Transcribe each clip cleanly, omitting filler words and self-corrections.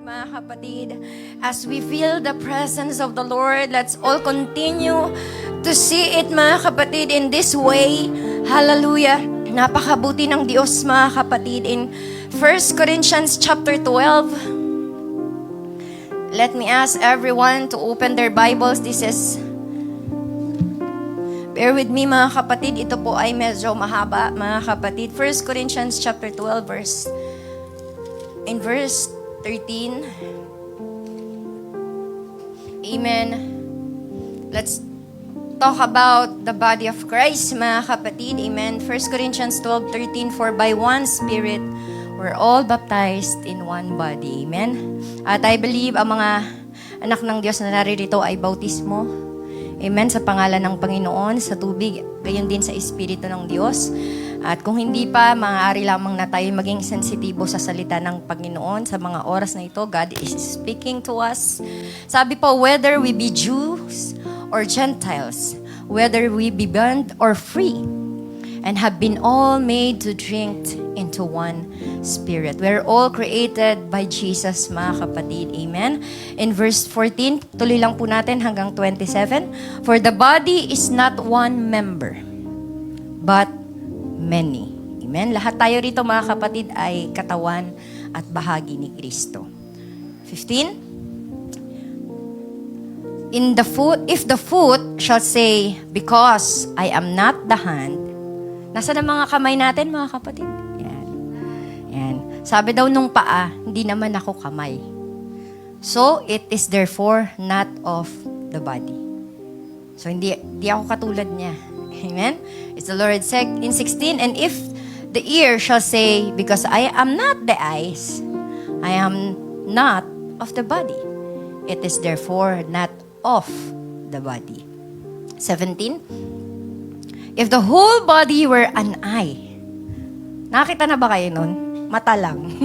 mga kapatid. As we feel the presence of the Lord, let's all continue to see it, mga kapatid, in this way. Hallelujah. Napakabuti ng Diyos, mga kapatid. In 1 Corinthians chapter 12, let me ask everyone to open their Bibles. Bear with me, mga kapatid. Ito po ay medyo mahaba, mga kapatid. 1 Corinthians chapter 12, verse 13. Amen. Let's talk about the body of Christ, mga kapatid. Amen. 1 Corinthians 12:13, for by one Spirit, we're all baptized in one body. Amen. At I believe ang mga anak ng Diyos na naririto ay bautismo. Amen. Sa pangalan ng Panginoon, sa tubig, gayon din sa Espiritu ng Diyos. At kung hindi pa, maaari lamang na tayo maging sensitibo sa salita ng Panginoon. Sa mga oras na ito, God is speaking to us. Sabi po, whether we be Jews or Gentiles, whether we be bond or free, and have been all made to drink into one Spirit. We're all created by Jesus, mga kapatid. Amen. In verse 14, tuloy lang po natin hanggang 27. For the body is not one member, but many. Amen. Lahat tayo rito, mga kapatid, ay katawan at bahagi ni Kristo. 15. If the foot shall say, because I am not the hand, nasa na mga kamay natin, mga kapatid? Yan. Yan. Sabi daw nung paa, hindi naman ako kamay. So, it is therefore not of the body. So, hindi ako katulad niya. Amen? It's the Lord said in 16, and if the ear shall say, because I am not the eyes, I am not of the body, it is therefore not of the body. 17, if the whole body were an eye, nakita na ba kayo nun? Mata lang.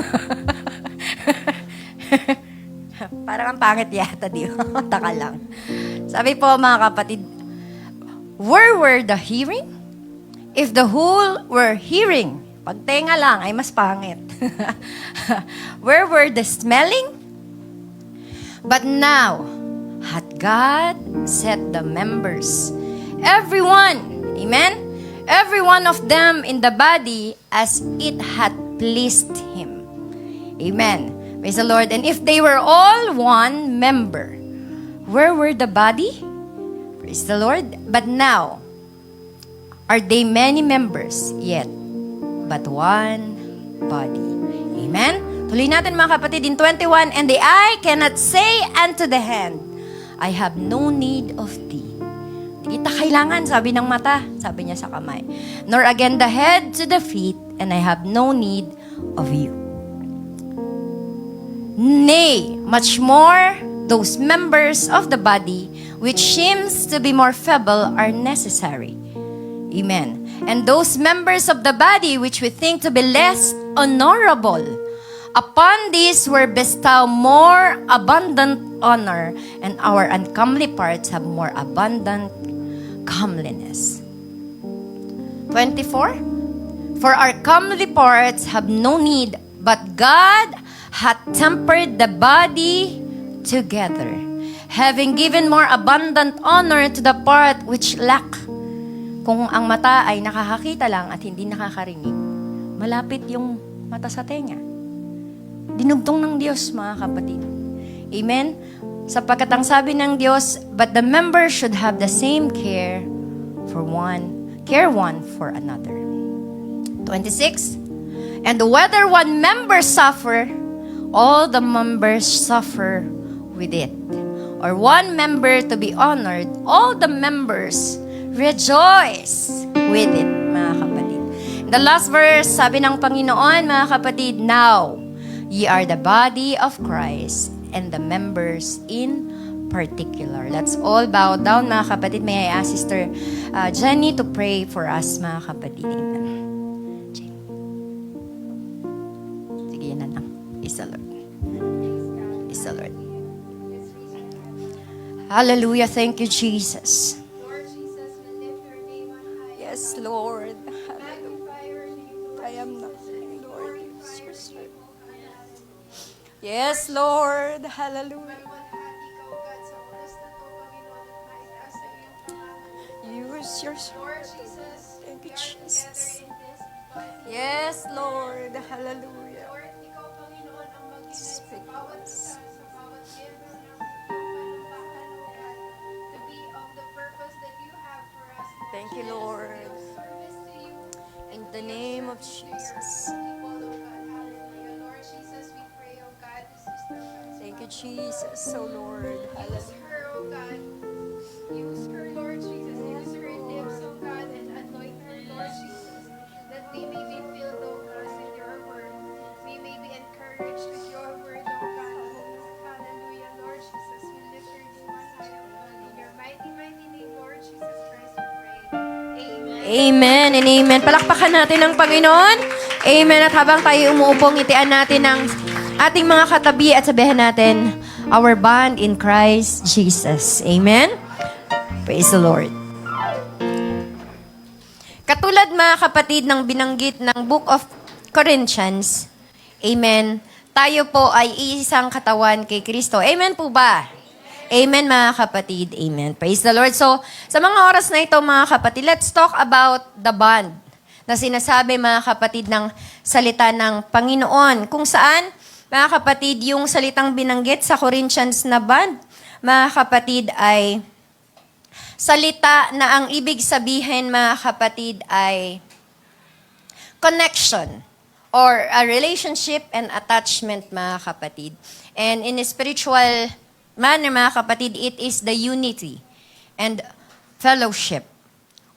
Parang ang pangit yata, di ba? Mata ka lang. Sabi po, mga kapatid, where were the hearing? If the whole were hearing, pag tenga lang ay mas pangit. Where were the smelling? But now, hath God set the members, everyone, amen? Every one of them in the body as it had pleased Him. Amen. Praise the Lord. And if they were all one member, where were the body? Praise the Lord. But now, are they many members? Yet, but one body. Amen. Tuloy natin, mga kapatid, in 21, and the eye cannot say unto the hand, I have no need of thee. Kita kailangan, sabi ng mata, sabi niya sa kamay. Nor again the head to the feet, and I have no need of you. Nay, much more, those members of the body, which seems to be more feeble, are necessary. Amen. And those members of the body, which we think to be less honorable, upon these were bestowed more abundant honor, and our uncomely parts have more abundant comeliness. 24. For our comely parts have no need, but God hath tempered the body together, having given more abundant honor to the part which lack. Kung ang mata ay nakakakita lang at hindi nakakarinig, malapit yung mata sa tenga. Dinugtong ng Diyos, mga kapatid. Amen? Sapagkat ang sabi ng Diyos, but the members should have the same care one for another. 26. And whether one member suffer, all the members suffer with it. Or one member to be honored, all the members rejoice with it, mga kapatid. In the last verse, sabi ng Panginoon, mga kapatid, now, ye are the body of Christ, and the members in particular. Let's all bow down, mga kapatid. May I ask Sister Jenny to pray for us, mga kapatid. Amen. Sige, yan na lang. Is the Lord. Is the Lord. Hallelujah. Thank you, Jesus. Lord Jesus, we lift your name on high. Yes, Lord. Magnify your name, Lord I am not, Jesus. Lord. Glorify your name, oh God. Yes, Lord. Hallelujah. Malwalhati ka, O God, sa oras na to, Panginoon, at maitaas ang iyong pangalan. Use your Lord Jesus, Thank you, we are together Jesus. in this body. Yes, Lord. Hallelujah. Lord, ikaw, Panginoon, ang mag-guide sa Speak, bawat isa, sa bawat miyembro ng panumbahan, O God, to be of the purpose that you have for us. Thank you, Lord. Of service to you. In the name of Jesus. People, O God, hallelujah. Lord Jesus, we pray, O God, this is the Thank you, Jesus. So, Lord. Use Hallelujah. her, O God. Use her, Lord Jesus. Use her lips, O God, and anoint her, Lord Jesus. That we may be filled, O God, with your word. We may be encouraged with your word, O God. Hallelujah, Lord Jesus. We lift your name on high, O God. In your mighty, mighty name, Lord Jesus Christ, we pray. Amen. Amen and amen. Palakpakan natin ang Panginoon. Amen. At habang tayo umuupo, ngitian natin ang ating mga katabi at sabihin natin, our bond in Christ Jesus. Amen. Praise the Lord. Katulad mga kapatid ng binanggit ng Book of Corinthians, amen, tayo po ay isang katawan kay Kristo. Amen po ba? Amen mga kapatid. Amen. Praise the Lord. So, sa mga oras na ito mga kapatid, let's talk about the bond na sinasabi mga kapatid ng salita ng Panginoon. Kung saan, mga kapatid, yung salitang binanggit sa Corinthians na bond, mga kapatid, ay salita na ang ibig sabihin, mga kapatid, ay connection or a relationship and attachment, mga kapatid. And in a spiritual manner, mga kapatid, it is the unity and fellowship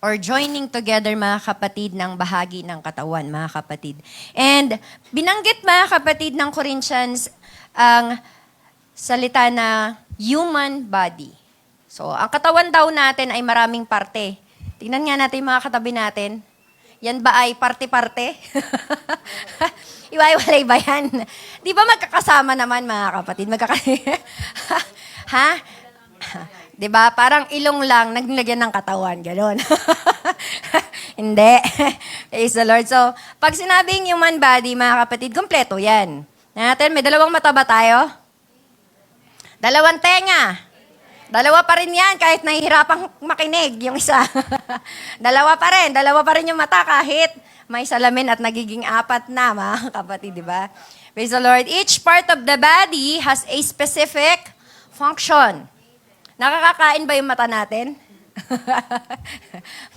or joining together, mga kapatid, ng bahagi ng katawan, mga kapatid. And binanggit, mga kapatid, ng Corinthians ang salita na human body. So, ang katawan daw natin ay maraming parte. Tingnan nga natin yung mga katabi natin. Yan ba ay parte-parte? Iwaiwalay ba yan? Di ba magkakasama naman, mga kapatid? Ha? Di ba? Parang ilong lang, naglagyan ng katawan. Ganon. Hindi. Praise the Lord. So, pag sinabing human body, mga kapatid, kompleto yan. Natin, may dalawang mata ba tayo? Dalawang tenga. Dalawa pa rin yan, kahit nahihirapang makinig yung isa. Dalawa pa rin yung mata kahit may salamin at nagiging apat na, mga kapatid, di ba? Praise the Lord. Each part of the body has a specific function. Nakakakain ba yung mata natin?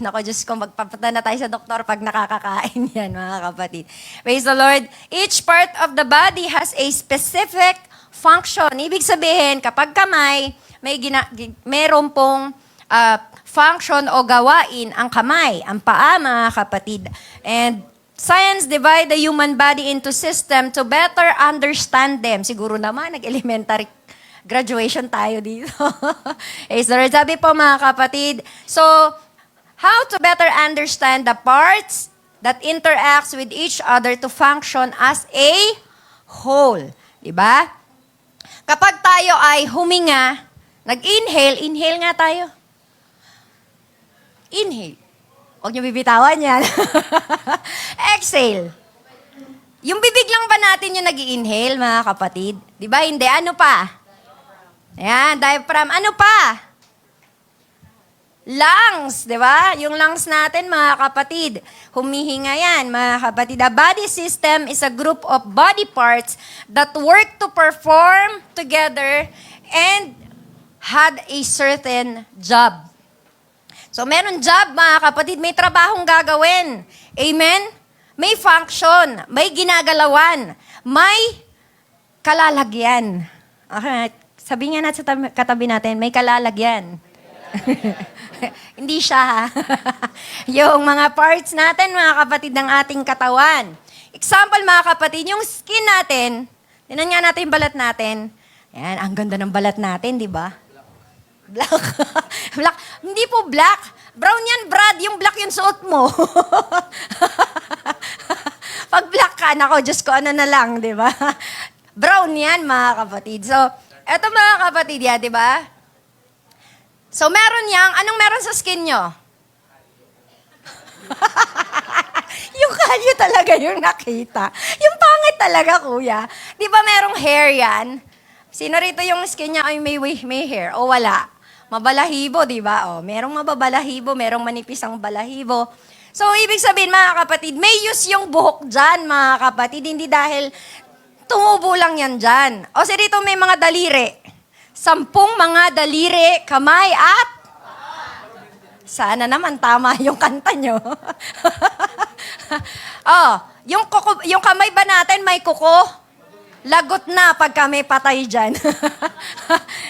Nako, Diyos ko, magpapata na tayo sa doktor pag nakakakain yan, mga kapatid. Praise the Lord. Each part of the body has a specific function. Ibig sabihin, kapag kamay, meron pong function o gawain ang kamay, ang paa, mga kapatid. And science divide the human body into system to better understand them. Siguro naman, nag-elementary graduation tayo dito. Sabi po, mga kapatid, so, how to better understand the parts that interacts with each other to function as a whole. Diba? Kapag tayo ay huminga, inhale nga tayo. Inhale. Huwag niyo bibitawan yan. Exhale. Yung bibig lang ba natin yung nag-inhale, mga kapatid? Di ba? Hindi. Ano pa? Ayan, diaphragm. Ano pa? Lungs, di ba? Yung lungs natin, mga kapatid. Humihinga yan, mga kapatid. The body system is a group of body parts that work to perform together and had a certain job. So, meron job, mga kapatid. May trabahong gagawin. Amen? May function. May ginagalawan. May kalalagyan. Okay. Sabi nga natin sa katabi natin, may kalalagyan. Hindi siya, ha? Yung mga parts natin, mga kapatid, ng ating katawan. Example, mga kapatid, yung skin natin, tinan nga natin yung balat natin. Ayan, ang ganda ng balat natin, di ba? Black. Black. Hindi po black. Brown yan, Brad. Yung black yung suot mo. Pag black ka, nako, Diyos ko, ano na lang, di ba? Brown yan, mga kapatid. So, eto mga kapatid yan, di ba? So, meron yang, anong meron sa skin nyo? Yung kalyo talaga yung nakita. Yung pangit talaga, kuya. Di ba merong hair yan? Sino rito yung skin niya ay may hair? O wala? Mabalahibo, di ba? O, merong mababalahibo, merong manipis ang balahibo. So, ibig sabihin, mga kapatid, may use yung buhok dyan, mga kapatid. Hindi dahil tumubo lang yan dyan. O, dito may mga daliri. 10 mga daliri, kamay at sana naman tama yung kanta nyo. Oh, yung kamay ba natin may kuko? Lagot na pag kami patay dyan.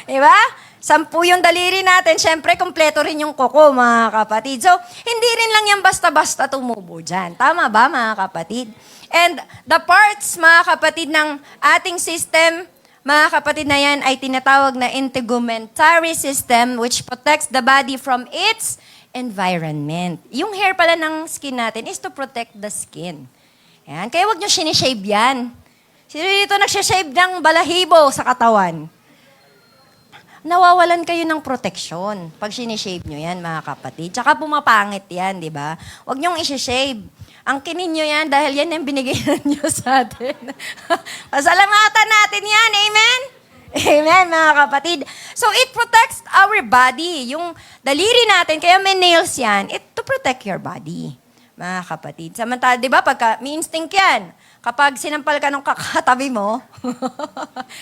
Diba? 10 yung daliri natin, syempre kompleto rin yung kuko, mga kapatid. So, hindi rin lang yan basta-basta tumubo dyan. Tama ba, mga kapatid? And the parts, mga kapatid, ng ating system, mga kapatid na yan ay tinatawag na integumentary system which protects the body from its environment. Yung hair pala ng skin natin is to protect the skin. Yan. Kaya huwag nyo sinishave yan. Sino dito nagsishave ng balahibo sa katawan? Nawawalan kayo ng proteksyon pag sinishave nyo yan, mga kapatid. Tsaka pumapangit yan, di ba? Huwag nyong isishave. Ang kinin nyo yan dahil yan ang binigay nyo sa atin. Pasalamatan natin yan. Amen? Amen, mga kapatid. So, it protects our body. Yung daliri natin, kaya may nails yan, it to protect your body, mga kapatid. Samantala, di ba, pagka, may instinct yan. Kapag sinampal ka ng kakatabi mo,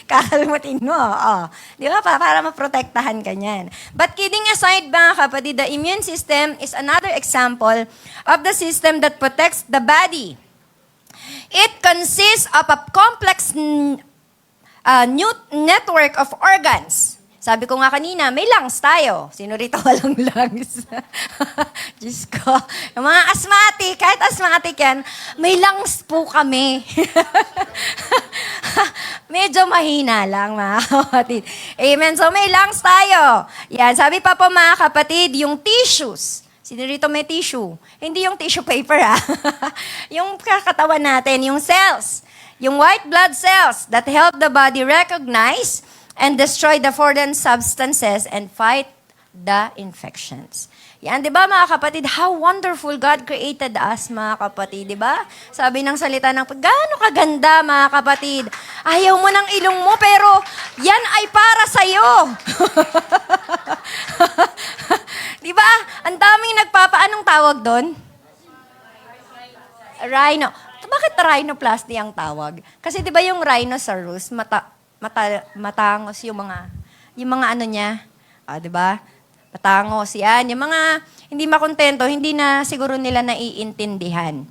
kakalimutin mo. Oh. Di ba? Para maprotektahan ka niyan. But kidding aside, mga kapatid, the immune system is another example of the system that protects the body. It consists of a complex network of organs. Sabi ko nga kanina, may lungs tayo. Sino rito walang lungs? Diyos ko. Yung mga asthmatic, kahit asthmatic yan, may lungs po kami. Medyo mahina lang, mga kapatid. Amen. So may lungs tayo. Yan. Sabi pa po, mga kapatid, yung tissues. Sino rito may tissue? Hindi yung tissue paper, ha? Yung katawan natin, yung cells. Yung white blood cells that help the body recognize and destroy the foreign substances and fight the infections. Yan, di ba, mga kapatid? How wonderful God created us, mga kapatid, di ba? Sabi ng salita ng gaano kaganda, mga kapatid. Ayaw mo ng ilong mo, pero yan ay para sa'yo. Di ba? Ang daming anong tawag doon? Rhino. Bakit rhinoplasty ang tawag? Kasi di ba yung rhinoceros, matangos yung mga ano niya. Ah, di ba? Matangos yan. Yung mga hindi makontento, hindi na siguro nila naiintindihan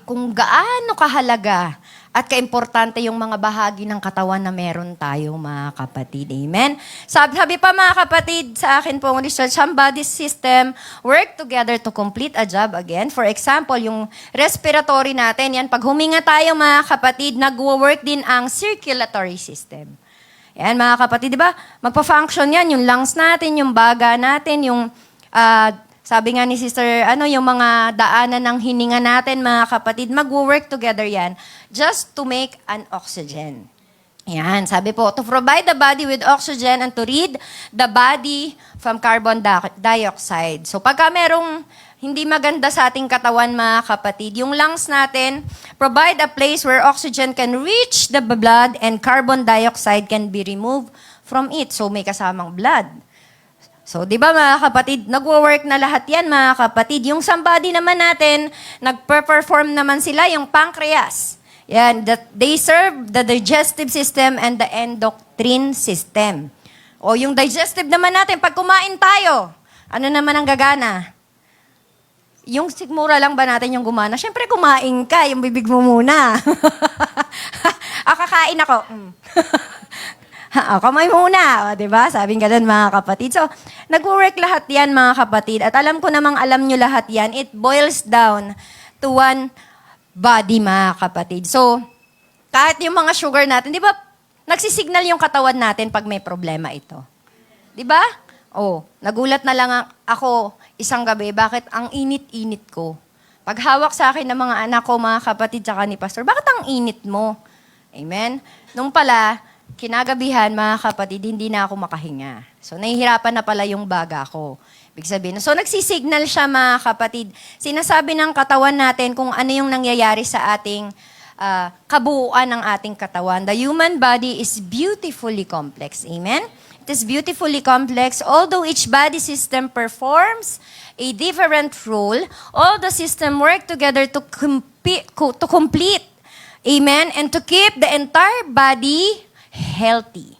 kung gaano kahalaga at kaimportante yung mga bahagi ng katawan na meron tayo, mga kapatid. Amen? Sabi pa, mga kapatid, sa akin pong research, some body system work together to complete a job again. For example, yung respiratory natin, yan, pag huminga tayo, mga kapatid, nag-work din ang circulatory system. Yan, mga kapatid, di ba? Magpa-function yan, yung lungs natin, yung baga natin, yung sabi nga ni Sister, yung mga daanan ng hininga natin, mga kapatid, mag-work together yan just to make an oxygen. Yan, sabi po, to provide the body with oxygen and to rid the body from carbon dioxide. So pagka merong hindi maganda sa ating katawan, mga kapatid, yung lungs natin provide a place where oxygen can reach the blood and carbon dioxide can be removed from it. So may kasamang blood. So, di ba, mga kapatid, nagwo-work na lahat yan, mga kapatid. Yung somebody naman natin, nagpe-perform naman sila, yung pancreas. Yan, they serve the digestive system and the endocrine system. O yung digestive naman natin, pag kumain tayo, ano naman ang gagana? Yung sigmura lang ba natin yung gumana? Siyempre, kumain ka, yung bibig mo muna. Kakain ako. Kamay muna, di ba? Sabing ganun, mga kapatid. So, nag-work lahat yan, mga kapatid. At alam ko namang alam nyo lahat yan. It boils down to one body, mga kapatid. So, kahit yung mga sugar natin, di ba, nagsisignal yung katawan natin pag may problema ito. Di ba? Oh, nagulat na lang ako isang gabi, bakit ang init-init ko? Pag hawak sa akin ng mga anak ko, mga kapatid, tsaka ni Pastor, bakit ang init mo? Amen? Nung pala, kinagabihan, mga kapatid, hindi na ako makahinga. So, nahihirapan na pala yung baga ko. Ibig sabihin, so nagsisignal siya, mga kapatid. Sinasabi ng katawan natin kung ano yung nangyayari sa ating kabuuan ng ating katawan. The human body is beautifully complex. Amen? It is beautifully complex. Although each body system performs a different role, all the system work together to complete. Amen? And to keep the entire body healthy.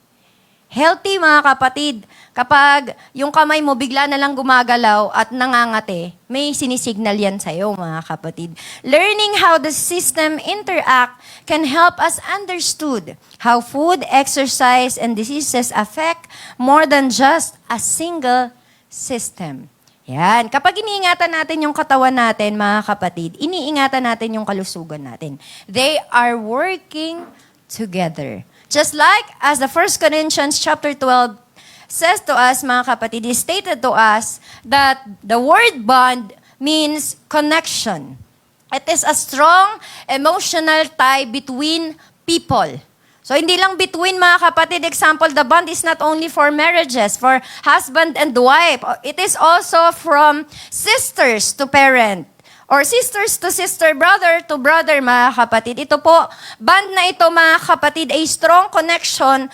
Healthy, mga kapatid. Kapag yung kamay mo bigla na lang gumagalaw at nangangate, may sinisignal yan sa'yo, mga kapatid. Learning how the system interact can help us understood how food, exercise, and diseases affect more than just a single system. Yan. Kapag iniingatan natin yung katawan natin, mga kapatid, iniingatan natin yung kalusugan natin. They are working together. Just like as the 1 Corinthians chapter 12 says to us, mga kapatid, is stated to us that the word bond means connection. It is a strong emotional tie between people. So, hindi lang between, mga kapatid. Example, the bond is not only for marriages, for husband and wife. It is also from sisters to parent. Or sisters to sister, brother to brother, mga kapatid. Ito po, bond na ito, mga kapatid, a strong connection,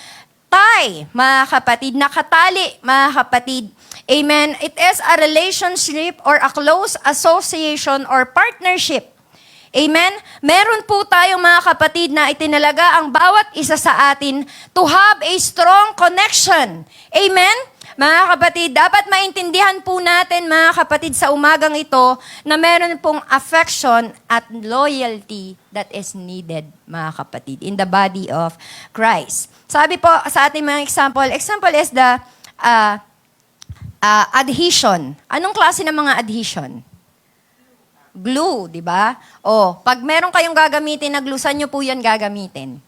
tie, mga kapatid, nakatali, mga kapatid. Amen. It is a relationship or a close association or partnership. Amen? Meron po tayong mga kapatid na itinalaga ang bawat isa sa atin to have a strong connection. Amen? Mga kapatid, dapat maintindihan po natin, mga kapatid, sa umagang ito na meron pong affection at loyalty that is needed, mga kapatid, in the body of Christ. Sabi po sa ating mga example is the adhesion. Anong klase ng mga adhesion? Glue, di ba? O, pag meron kayong gagamitin na glue, saan nyo po yan gagamitin?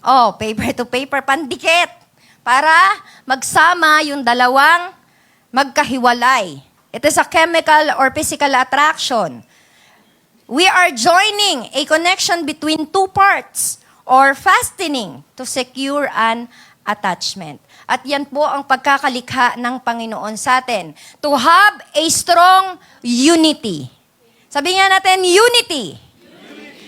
Oh, paper to paper, pandikit. Para magsama yung dalawang magkahiwalay. It is a chemical or physical attraction. We are joining a connection between two parts or fastening to secure an attachment. At yan po ang pagkakalikha ng Panginoon sa atin. To have a strong unity. Sabi nga natin, unity.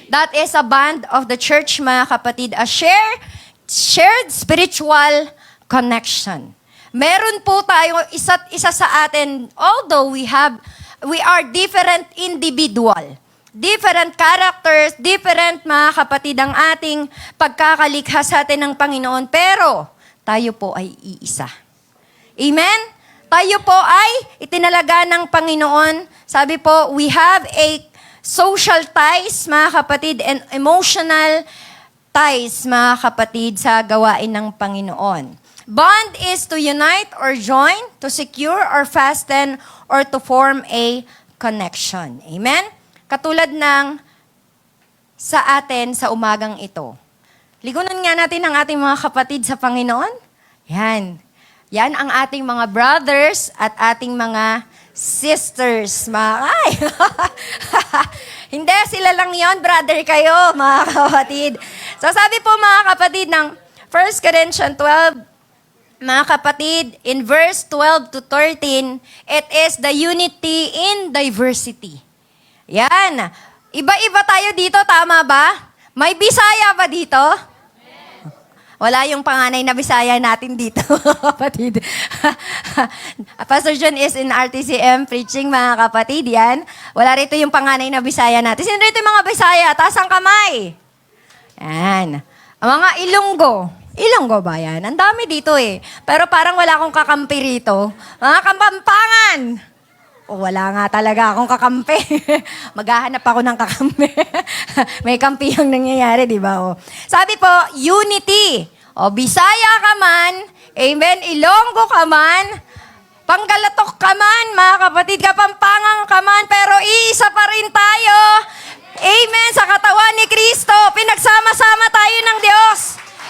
That is a bond of the church, mga kapatid. A shared spiritual connection. Meron po tayo isa't isa sa atin, although we are different individual. Different characters, different, mga kapatid, ang ating pagkakalikha sa atin ng Panginoon. Pero, tayo po ay iisa. Amen? Tayo po ay itinalaga ng Panginoon. Sabi po, we have a social ties, mga kapatid, and emotional ties, mga kapatid, sa gawain ng Panginoon. Bond is to unite or join, to secure or fasten, or to form a connection. Amen? Katulad ng sa atin sa umagang ito. Ligunan nga natin ang ating mga kapatid sa Panginoon. Yan. Yan ang ating mga brothers at ating mga sisters. Ay! Hindi, sila lang yon, brother kayo, mga kapatid. So sabi po, mga kapatid, ng 1 Corinthians 12, mga kapatid, in verse 12 to 13, it is the unity in diversity. Yan. Iba-iba tayo dito, tama ba? May Bisaya ba dito? Wala yung panganay na Bisaya natin dito, kapatid. Pastor John is in RTCM preaching, mga kapatid, yan. Wala rito yung panganay na Bisaya natin. Sino rito yung mga Bisaya? Taas ang kamay. Yan. Ang mga Ilonggo. Ilonggo ba yan? Ang dami dito eh. Pero parang wala akong kakampi rito. Mga Kapampangan. O, wala nga talaga akong kakampi. Maghahanap ako ng kakampi. May kampi yung nangyayari, di ba? O. Sabi po, unity. O, Bisaya ka man, amen, Ilonggo ka man, Panggalatok ka man, mga kapatid, Kapampangan ka man, pero iisa pa rin tayo. Amen, sa katawan ni Kristo. Pinagsama-sama tayo ng Diyos.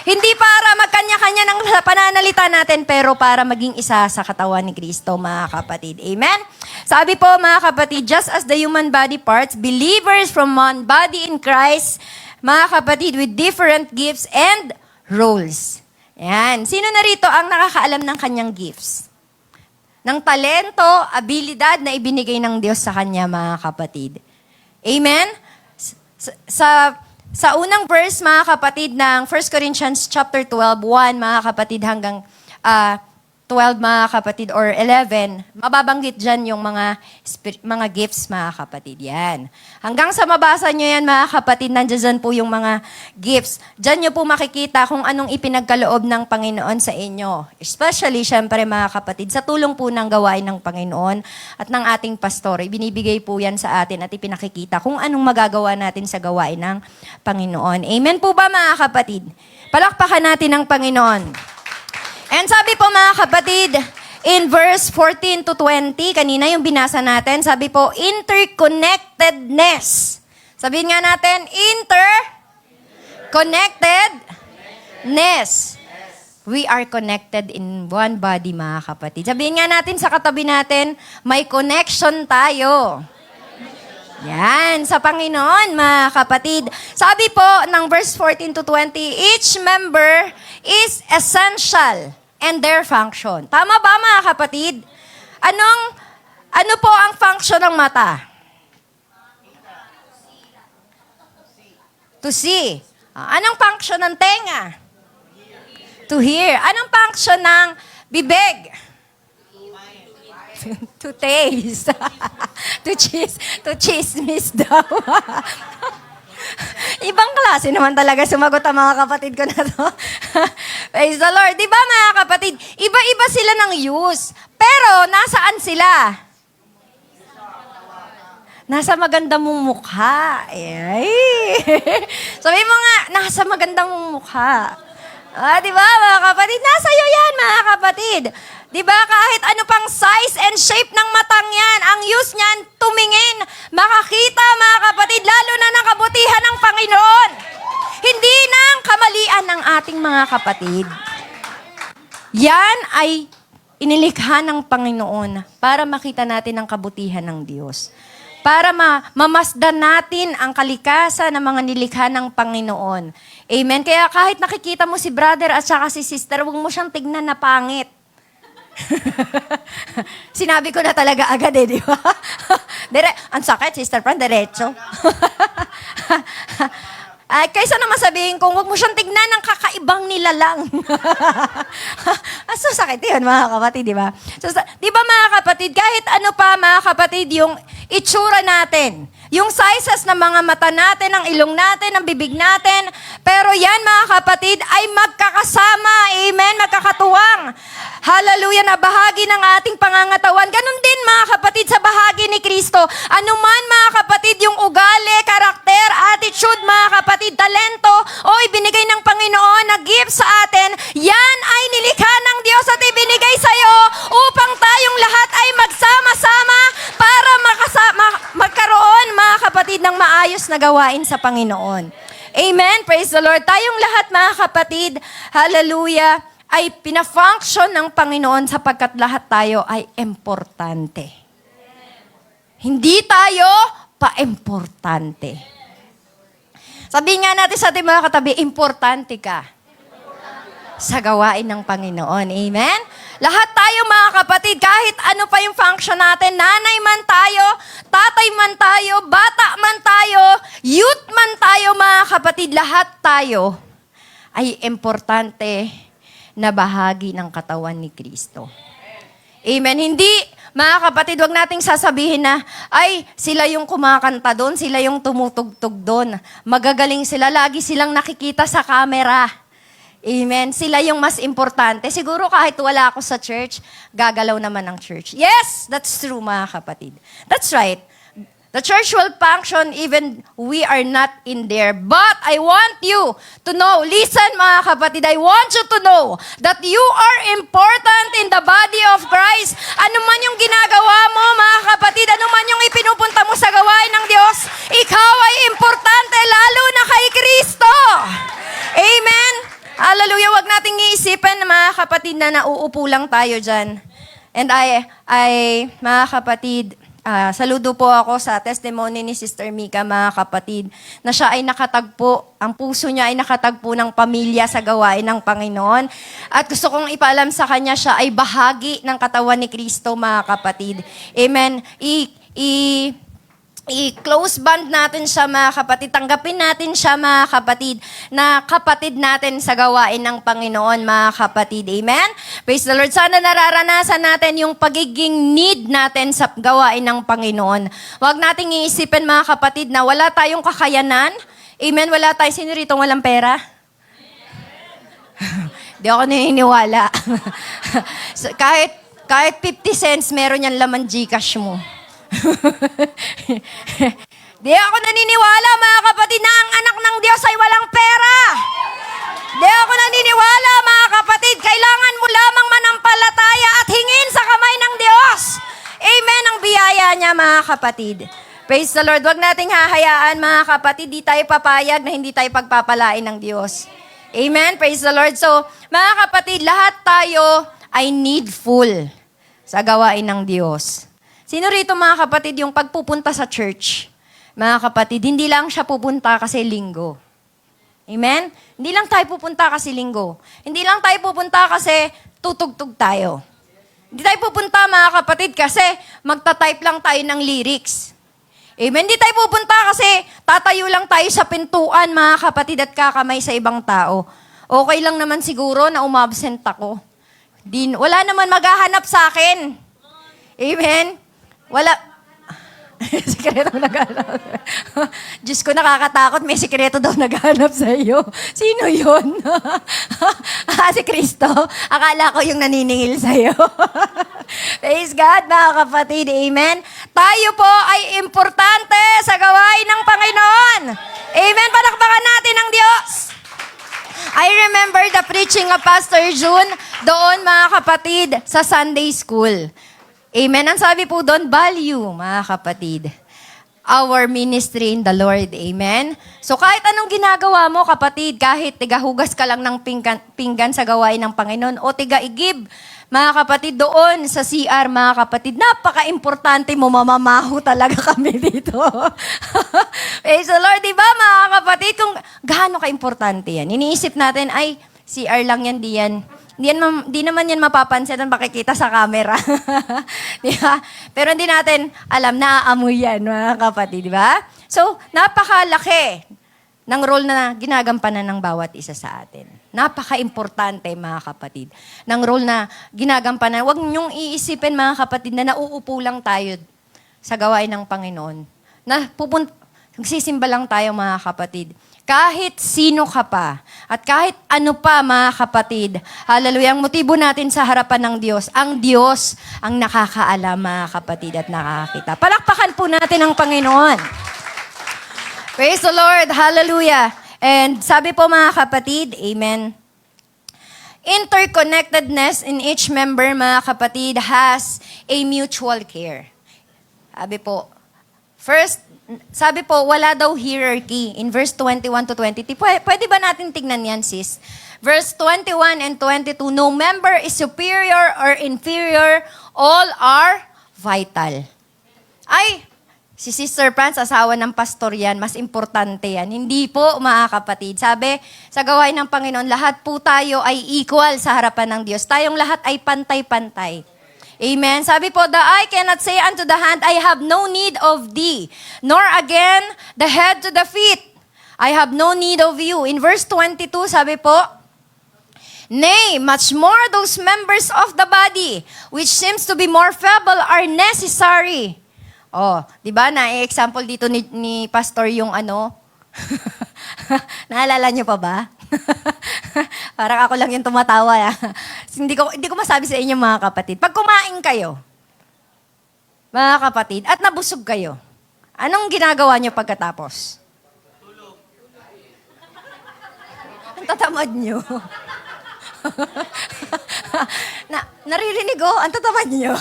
Hindi para magkanya-kanya ng pananalita natin, pero para maging isa sa katawan ni Kristo, mga kapatid. Amen? Sabi po, mga kapatid, just as the human body parts, believers from one body in Christ, mga kapatid, with different gifts and roles. Yan. Sino na rito ang nakakaalam ng kanyang gifts? Ng talento, abilidad na ibinigay ng Diyos sa kanya, mga kapatid. Amen? Sa unang verse, mga kapatid, ng 1 Corinthians chapter 12, 1, mga kapatid, hanggang 12, mga kapatid, or 11, mababanggit dyan yung mga gifts, mga kapatid. Yan. Hanggang sa mabasa nyo yan, mga kapatid, nandiyan po yung mga gifts. Dyan nyo po makikita kung anong ipinagkaloob ng Panginoon sa inyo. Especially, syempre, mga kapatid, sa tulong po ng gawain ng Panginoon at ng ating pastor. Ibinibigay po yan sa atin at ipinakikita kung anong magagawa natin sa gawain ng Panginoon. Amen po ba, mga kapatid? Palakpakan natin ang Panginoon. And sabi po, mga kapatid, in verse 14 to 20, kanina yung binasa natin, sabi po, interconnectedness. Sabihin nga natin, interconnectedness. We are connected in one body, mga kapatid. Sabihin nga natin sa katabi natin, may connection tayo. Yan, sa Panginoon, mga kapatid. Sabi po ng verse 14 to 20, each member is essential and their function. Tama ba, mga kapatid? Ano po ang function ng mata? To see. Anong function ng tenga? To hear. Anong function ng bibig? To taste. To chismis daw. Ibang klase naman talaga sumagot ang mga kapatid ko na to. Praise the Lord. Di ba, mga kapatid? Iba-iba sila ng use. Pero, nasaan sila? Nasa maganda mong mukha. Ay. Sabi mo nga, nasa magandang mong mukha. Di ba, mga kapatid? Nasa iyo yan, mga kapatid. Di ba, kahit ano pang size and shape ng matang yan, ang use niyan, tumingin, makakita, mga kapatid, lalo na ng kabutihan ng Panginoon. Hindi ng kamalian ng ating mga kapatid. Yan ay inilikha ng Panginoon para makita natin ang kabutihan ng Diyos. Para mamasdan natin ang kalikasan ng mga nilikha ng Panginoon. Amen? Kaya kahit nakikita mo si brother at saka si sister, huwag mo siyang tignan na pangit. Sinabi ko na talaga agad di ba? Ang sakit, Sister Fran, diretso. Kaysa naman sabihin kung huwag mo siyang tignan ng kakaibang nilalang. So sakit yun, mga kapatid, di ba? So, di ba, mga kapatid, kahit ano pa, mga kapatid, yung itsura natin, yung sizes ng mga mata natin, ang ilong natin, ang bibig natin, pero yan, mga kapatid, ay magkakasama, amen, magkakatuwang. Hallelujah, na bahagi ng ating pangangatawan. Ganon din, mga kapatid, sa bahagi ni Kristo. Ano man, mga kapatid, yung ugali, karakter, attitude, mga kapatid, talento, o ibinigay ng Panginoon na gift sa atin, yan ay nilikha ng Diyos at ibinigay sa'yo upang tayong lahat ay magsama-sama para magkaroon, mga kapatid, ng maayos na gawain sa Panginoon. Amen? Praise the Lord. Tayong lahat, mga kapatid, hallelujah, ay pina-function ng Panginoon sapagkat lahat tayo ay importante. Hindi tayo pa-importante. Sabihin nga natin sa ating mga katabi, importante ka sa gawain ng Panginoon. Amen? Lahat tayo, mga kapatid, kahit ano pa yung function natin, nanay man tayo, tatay man tayo, bata man tayo, youth man tayo, mga kapatid, lahat tayo ay importante na bahagi ng katawan ni Kristo. Amen. Hindi, mga kapatid, wag nating sasabihin na, ay, sila yung kumakanta doon, sila yung tumutugtog doon. Magagaling sila, lagi silang nakikita sa camera. Amen. Sila yung mas importante. Siguro kahit wala ako sa church, gagalaw naman ang church. Yes, that's true, mga kapatid. That's right. The church will function even we are not in there. But I want you to know, listen, mga kapatid, I want you to know that you are important in the body of Christ. Ano man yung ginagawa mo, mga kapatid, ano man yung ipinupunta mo sa gawain ng Diyos, ikaw ay importante lalo na kay Kristo. Amen? Hallelujah. Huwag nating iisipin, mga kapatid, na nauupo lang tayo dyan. And mga kapatid, saludo po ako sa testimony ni Sister Mika, mga kapatid, na siya ay nakatagpo, ang puso niya ay nakatagpo ng pamilya sa gawain ng Panginoon. At gusto kong ipaalam sa kanya, siya ay bahagi ng katawan ni Kristo, mga kapatid. Amen. i-close band natin siya mga kapatid. Tanggapin natin siya mga kapatid na kapatid natin sa gawain ng Panginoon mga kapatid. Amen? Praise the Lord. Sana nararanasan natin yung pagiging need natin sa gawain ng Panginoon. Huwag nating iisipin mga kapatid na wala tayong kakayanan. Amen? Wala tayo. Sino rito walang pera? Di ako naniniwala. So, kahit 50 cents, meron yan laman Gcash mo. Di ako naniniwala, mga kapatid, na ang anak ng Diyos ay walang pera. Di ako naniniwala, mga kapatid, kailangan mo lamang manampalataya at hingin sa kamay ng Diyos. Amen ang biyaya niya, mga kapatid. Praise the Lord. Huwag nating hahayaan, mga kapatid, di tayo papayag na hindi tayo pagpapalain ng Diyos. Amen? Praise the Lord. So, mga kapatid, lahat tayo ay needful sa gawain ng Diyos. Sino rito mga kapatid yung pagpupunta sa church? Mga kapatid, hindi lang siya pupunta kasi linggo. Amen? Hindi lang tayo pupunta kasi linggo. Hindi lang tayo pupunta kasi tutugtog tayo. Hindi tayo pupunta mga kapatid kasi magta-type lang tayo ng lyrics. Amen? Hindi tayo pupunta kasi tatayo lang tayo sa pintuan mga kapatid at kakamay sa ibang tao. Okay lang naman siguro na umabsent ako. Wala naman maghahanap sa akin. Amen? Wala. Sikreto naghanap. Diyos ko, nakakatakot. May sikreto daw naghanap sa iyo. Sino yun? Si Kristo. Akala ko yung naniningil sa iyo. Praise God, mga kapatid. Amen? Tayo po ay importante sa gawain ng Panginoon. Amen? Palakpakan natin ang Diyos. I remember the preaching of Pastor June doon, mga kapatid, sa Sunday School. Amen. Ang sabi po doon, value, mga kapatid. Our ministry in the Lord. Amen. So kahit anong ginagawa mo, kapatid, kahit tigahugas ka lang ng pinggan sa gawain ng Panginoon o tiga-igib, mga kapatid, doon sa CR, mga kapatid, napaka-importante mo, mamamaho talaga kami dito. Praise the Lord, di ba, mga kapatid? Kung gaano ka-importante yan. Iniisip natin, ay, CR lang yan, di yan. Di naman yan mapapansin at makikita sa camera. Di ba? Pero hindi natin alam, naaamoy yan, mga kapatid, di ba? So, napakalaki ng role na ginagampanan ng bawat isa sa atin. Napaka-importante, mga kapatid, ng role na ginagampanan. Huwag niyong iisipin, mga kapatid, na nauupo lang tayo sa gawain ng Panginoon. Nagsisimba lang tayo, mga kapatid. Kahit sino ka pa, at kahit ano pa, mga kapatid, hallelujah, ang motibo natin sa harapan ng Diyos, ang Diyos ang nakakaalam, mga kapatid, at nakakakita. Palakpakan po natin ang Panginoon. Praise the Lord, hallelujah. And sabi po, mga kapatid, amen, interconnectedness in each member, mga kapatid, has a mutual care. Sabi po, first, sabi po, wala daw hierarchy in verse 21 to 23. Pwede ba natin tignan yan, sis? Verse 21 and 22, no member is superior or inferior, all are vital. Ay, si Sister Franz, asawa ng pastor yan, mas importante yan. Hindi po, mga kapatid. Sabi, sa gawain ng Panginoon, lahat po tayo ay equal sa harapan ng Diyos. Tayong lahat ay pantay-pantay. Amen. Sabi po, the eye cannot say unto the hand, I have no need of thee. Nor again, the head to the feet, I have no need of you. In verse 22, sabi po, nay, much more those members of the body, which seems to be more feeble, are necessary. Oh, di ba? Na-example dito ni Pastor yung ano. Naalala niyo pa ba? Parang ako lang yung tumatawa. Hindi ko masabi sa inyo, mga kapatid. Pag kumain kayo, mga kapatid, at nabusog kayo, anong ginagawa niyo pagkatapos? Tulog. Ang tatamad niyo. Naririnig ko, ang tatamad niyo.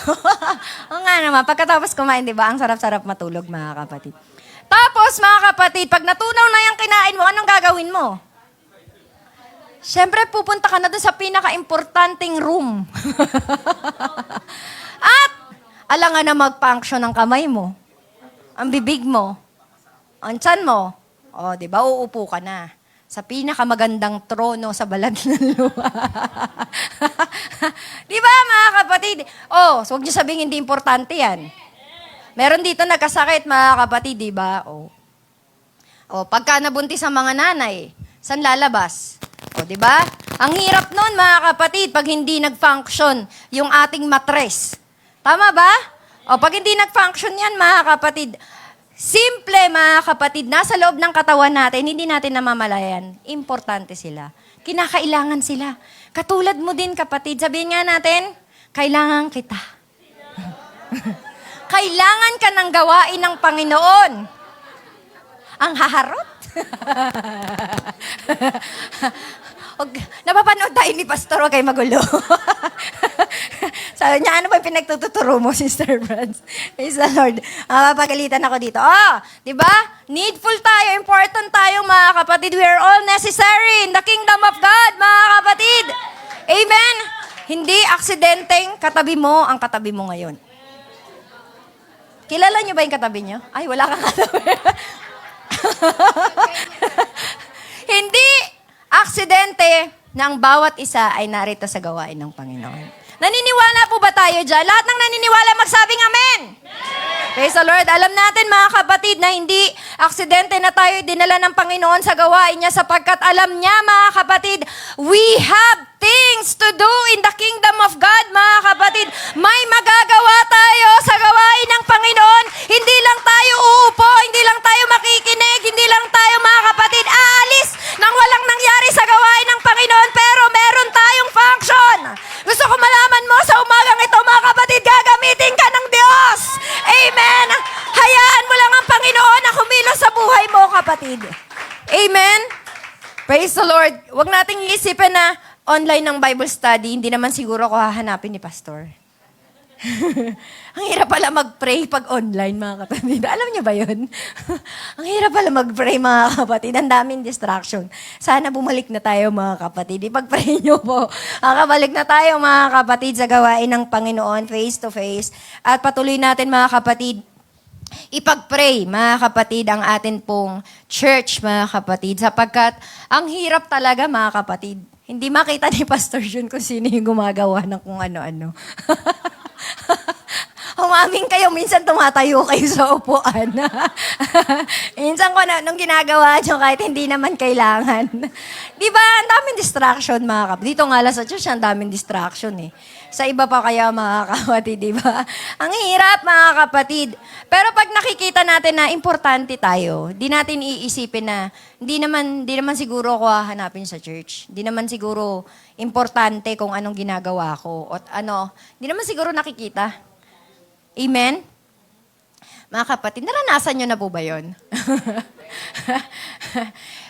O nga naman, pagkatapos kumain, di ba, ang sarap-sarap matulog, mga kapatid. Tapos, mga kapatid, pag natunaw na yung kinain mo, anong gagawin mo? Siyempre, pupunta ka na doon sa pinaka-importanting room. At, alangan na mag-function ng kamay mo, ang bibig mo, ang tiyan mo. O, di ba, uupo ka na sa pinakamagandang trono sa balat ng lupa. Di ba, mga kapatid? Oh, so huwag niyo sabihin hindi importante yan. Meron dito nagkasakit, mga kapatid, di ba? O, pagka nabuntis ang mga nanay, saan lalabas? O, di ba? Ang hirap nun, mga kapatid, pag hindi nag-function yung ating matres. Tama ba? O, pag hindi nag-function yan, mga kapatid, simple, mga kapatid, nasa loob ng katawan natin, hindi natin namamalayan. Importante sila. Kinakailangan sila. Katulad mo din, kapatid. Sabihin nga natin, kailangan kita. Kailangan ka ng gawain ng Panginoon. Ang haharot. Napapanood tayo ni Pastor, huwag kayo magulo. Sabi niya, ano ba yung pinagtuturo mo, Sister Franz? Praise the Lord. Mapapagalitan ako dito. Di ba? Needful tayo, important tayo, mga kapatid. We are all necessary in the kingdom of God, mga kapatid. Amen? Hindi aksidenteng katabi mo ang katabi mo ngayon. Kilala niyo ba yung katabi niyo? Ay, wala kang katabi. Hindi aksidente na ang bawat isa ay narito sa gawain ng Panginoon. Naniniwala po ba tayo dyan? Lahat ng naniniwala magsabing amen. Praise the Lord. Alam natin, mga kapatid, na hindi aksidente na tayo dinala ng Panginoon sa gawain niya sapagkat alam niya, mga kapatid, we have things to do in the kingdom of God, mga kapatid. May magagawa tayo sa gawain ng Panginoon. Hindi lang tayo uupo, hindi lang tayo makikinig, hindi lang tayo, mga kapatid, aalis nang walang nangyari sa gawain ng Panginoon, pero meron tayong function. Gusto ko malaman mo sa umagang ito, mga kapatid, gagamitin ka ng Diyos. Amen. Hayaan mo lang ang Panginoon na kumilos sa buhay mo, kapatid. Amen. Praise the Lord. Huwag nating iisipin na online ng Bible study, hindi naman siguro ako hahanapin ni Pastor. Ang hirap pala mag-pray pag online, mga kapatid. Alam niyo ba yun? Ang hirap pala mag-pray, mga kapatid. Ang daming distraction. Sana bumalik na tayo, mga kapatid. Ipag-pray niyo po. Balik na tayo, mga kapatid, sa gawain ng Panginoon, face to face. At patuloy natin, mga kapatid, ipag-pray, mga kapatid, ang atin pong church, mga kapatid. Sapagkat ang hirap talaga, mga kapatid. Hindi makita ni Pastor Jun kung sino yung gumagawa ng kung ano-ano. Humaming kayo, minsan tumatayo kayo sa upuan. Minsan ko na, nung ginagawa nyo, kahit hindi naman kailangan. Di ba, ang daming distraction, mga kapatid. Dito nga lang sa church, ang daming distraction eh. Sa iba pa kaya, mga kapatid, di ba? Ang hirap, mga kapatid. Pero pag nakikita natin na importante tayo, di natin iisipin na, di naman siguro ako hahanapin sa church. Di naman siguro importante kung anong ginagawa ko. O di naman siguro nakikita. Amen? Mga kapatid, naranasan nyo na po ba yun?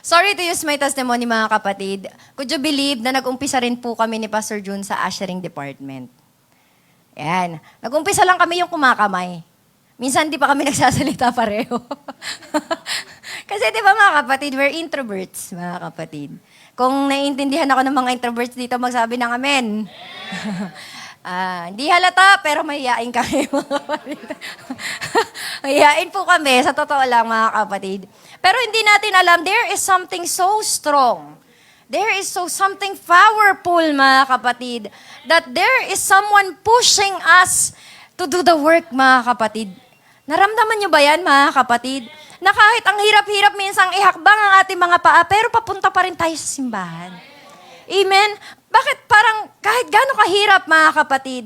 Sorry to use my testimony, mga kapatid. Could you believe na nag-umpisa rin po kami ni Pastor Jun sa ushering department? Yan. Nag-umpisa lang kami yung kumakamay. Minsan di pa kami nagsasalita pareho. Kasi di ba, mga kapatid, we're introverts, mga kapatid. Kung naiintindihan ako ng mga introverts dito, magsabi ng amen. Hindi halata, pero mahihain kami, mga kapatid. Mahihain po kami, sa totoo lang, mga kapatid. Pero hindi natin alam, there is something so strong. There is something powerful, mga kapatid, that there is someone pushing us to do the work, mga kapatid. Naramdaman nyo ba yan, mga kapatid? Na kahit ang hirap-hirap minsang ihakbang ang ating mga paa, pero papunta pa rin tayo sa simbahan. Amen? Bakit parang kahit gaano kahirap, mga kapatid,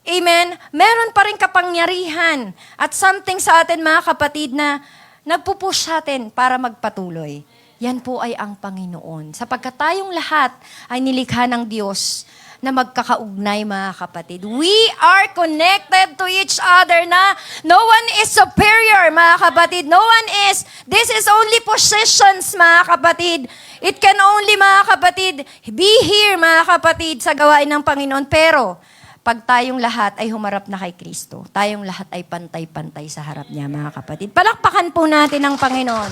amen, meron pa rin kapangyarihan at something sa atin, mga kapatid, na nagpupush sa atin para magpatuloy. Yan po ay ang Panginoon. Sapagkat tayong lahat ay nilikha ng Diyos na magkakaugnay, mga kapatid. We are connected to each other na no one is superior, mga kapatid. No one is. This is only positions, mga kapatid. It can only, mga kapatid, be here, mga kapatid, sa gawain ng Panginoon. Pero, pag tayong lahat ay humarap na kay Kristo, tayong lahat ay pantay-pantay sa harap niya, mga kapatid. Palakpakan po natin ang Panginoon.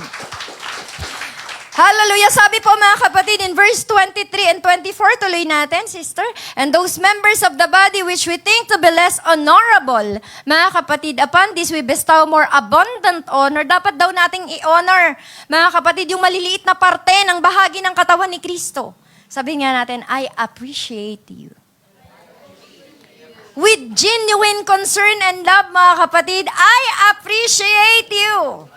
Hallelujah. Sabi po, mga kapatid, in verse 23 and 24, tuloy natin, sister. And those members of the body which we think to be less honorable, mga kapatid, upon this we bestow more abundant honor. Dapat daw nating i-honor, mga kapatid, yung maliliit na parte ng bahagi ng katawan ni Kristo. Sabi nga natin, I appreciate you. with genuine concern and love, mga kapatid, I appreciate you.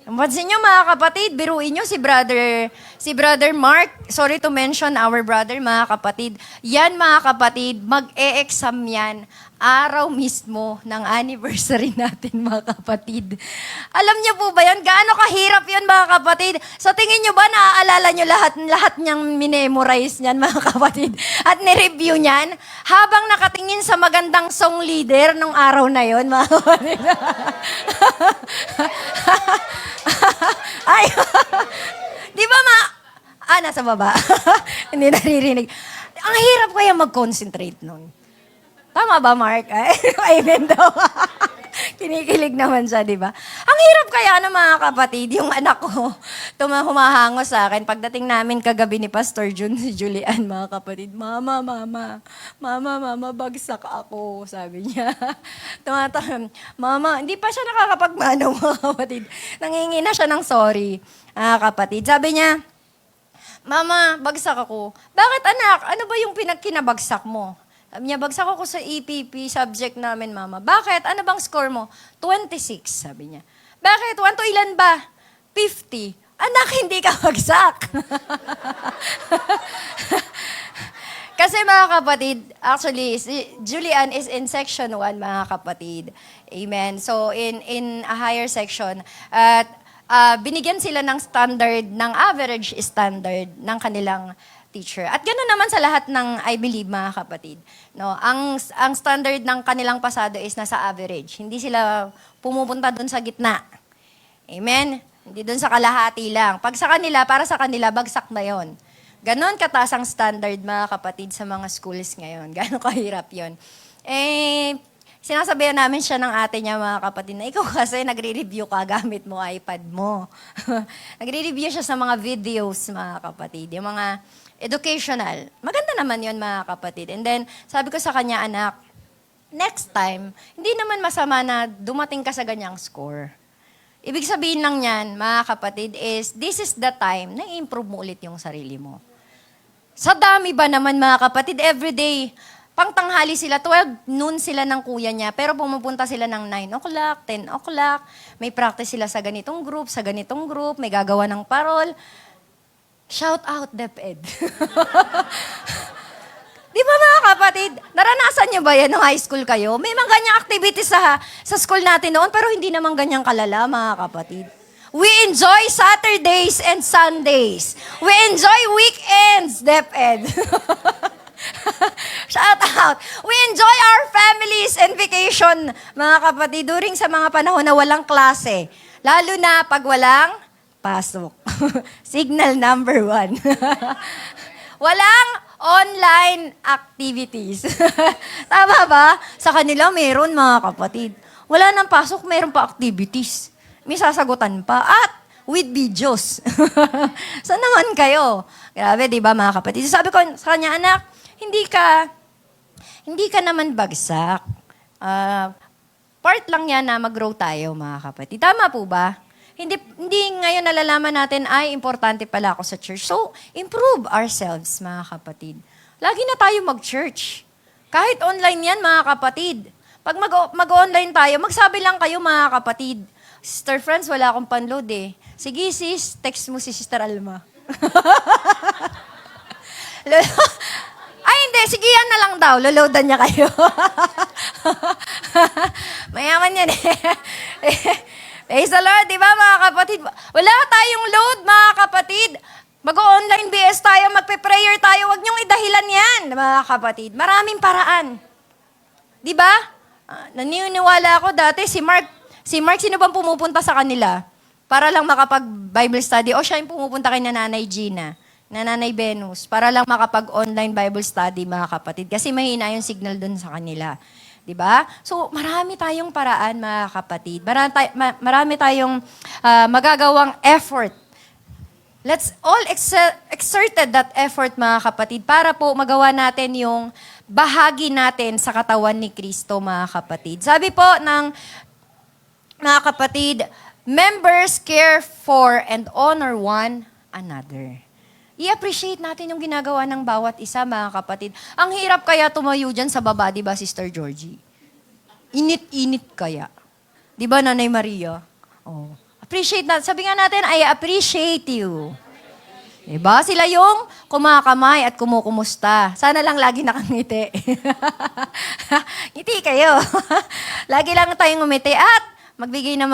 Pansin nyo, mga kapatid, biruin nyo si Brother Mark, sorry to mention our brother, mga kapatid. Yan, mga kapatid, mag-e-exam yan araw mismo ng anniversary natin, mga kapatid. Alam niyo po ba yan? Gaano kahirap yan, mga kapatid? Sa tingin nyo ba, naaalala nyo lahat niyang minemorize niyan, mga kapatid? At nireview niyan? Habang nakatingin sa magandang song leader nung araw na yon, mga kapatid. Ay, di ba nasa baba? Hindi naririnig. Ang hirap kaya mag-concentrate nun. Tama ba, Mark? Amen daw. Kinikilig naman siya, di ba? Ang hirap kaya ng mga kapatid, yung anak ko, humahango sa akin. Pagdating namin kagabi ni Pastor Jun, si Julian, mga kapatid, Mama, bagsak ako, sabi niya. Mama, hindi pa siya nakakapagmanaw, mga kapatid. Nangingi na siya ng sorry, mga kapatid. Sabi niya, Mama, bagsak ako. Bakit, anak? Ano ba yung kinabagsak mo? Sabi niya, bagsak ako sa EPP subject namin, Mama. Bakit? Ano bang score mo? 26, sabi niya. Bakit? 1 to ilan ba? 50. Anak, hindi ka bagsak. Kasi mga kapatid, actually, si Julian is in section 1, mga kapatid. Amen. So, in a higher section, at binigyan sila ng standard, ng average standard ng kanilang teacher. At ganoon naman sa lahat ng I believe, mga kapatid. No, ang standard ng kanilang pasado is nasa average. Hindi sila pumupunta doon sa gitna. Amen? Hindi doon sa kalahati lang. Pag sa kanila, para sa kanila, bagsak na yon. Ganon kataas ang standard, mga kapatid, sa mga schools ngayon. Ganon kahirap yon. Sinasabihan namin siya ng ate niya, mga kapatid, na ikaw kasi nagre-review ka gamit mo iPad mo. Nagre-review siya sa mga videos, mga kapatid. Yung mga educational. Maganda naman yon, mga kapatid. And then, sabi ko sa kanya, anak, next time, hindi naman masama na dumating ka sa ganyang score. Ibig sabihin lang yan, mga kapatid, is this is the time na i-improve mo ulit yung sarili mo. Sa dami ba naman, mga kapatid, everyday, pangtanghali sila, 12 noon sila ng kuya niya, pero pumupunta sila ng 9 o'clock, 10 o'clock, may practice sila sa ganitong group, may gagawa ng parol. Shout out, DepEd. Di ba, mga kapatid, naranasan niyo ba yan nung high school kayo? May mga ganyang activities sa school natin noon, pero hindi naman ganyang kalala, mga kapatid. We enjoy Saturdays and Sundays. We enjoy weekends, DepEd. Shout out. We enjoy our families and vacation, mga kapatid, during sa mga panahon na walang klase. Lalo na pag walang pasok. Signal number 1. Walang online activities. Tama ba? Sa kanila, meron, mga kapatid. Wala nang pasok, meron pa activities. May sasagutan pa. At with videos. Saan naman kayo? Grabe, di ba, mga kapatid? Sabi ko sa kanya, anak, hindi ka naman bagsak. Part lang yan na mag-grow tayo, mga kapatid. Tama po ba? Hindi ngayon nalalaman natin, ay, importante pala ako sa church. So, improve ourselves, mga kapatid. Lagi na tayo mag-church. Kahit online yan, mga kapatid. Pag mag-online tayo, magsabi lang kayo, mga kapatid. Sister Friends, wala akong panload eh. Sige sis, text mo si Sister Alma. Ay, hindi. Sige, yan na lang daw. Loloadan niya kayo. Mayaman yan eh. Praise the Lord, di ba, mga kapatid? Wala tayong load, mga kapatid. Mag-online BS tayo, magpe-prayer tayo. Huwag niyong idahilan yan, mga kapatid. Maraming paraan. Di ba? Naniniwala ako dati, si Mark, sino bang pumupunta sa kanila? Para lang makapag-Bible study. O siya yung pumupunta kay Nanay Gina, Nanay Venus, para lang makapag-online Bible study, mga kapatid. Kasi mahina yung signal dun sa kanila. Diba? So, marami tayong paraan, mga kapatid. Marami tayong magagawang effort. Let's all exerted that effort, mga kapatid, para po magawa natin yung bahagi natin sa katawan ni Kristo, mga kapatid. Sabi po ng mga kapatid, members care for and honor one another. I-appreciate natin yung ginagawa ng bawat isa, mga kapatid. Ang hirap kaya tumayo dyan sa baba, di ba, Sister Georgie? Init-init kaya. Di ba, Nanay Maria? Oh. Appreciate natin. Sabi nga natin, I appreciate you. Diba? Sila yung kumakamay at kumukumusta. Sana lang lagi nakangiti. Ngiti kayo. Lagi lang tayong umiti at magbigay ng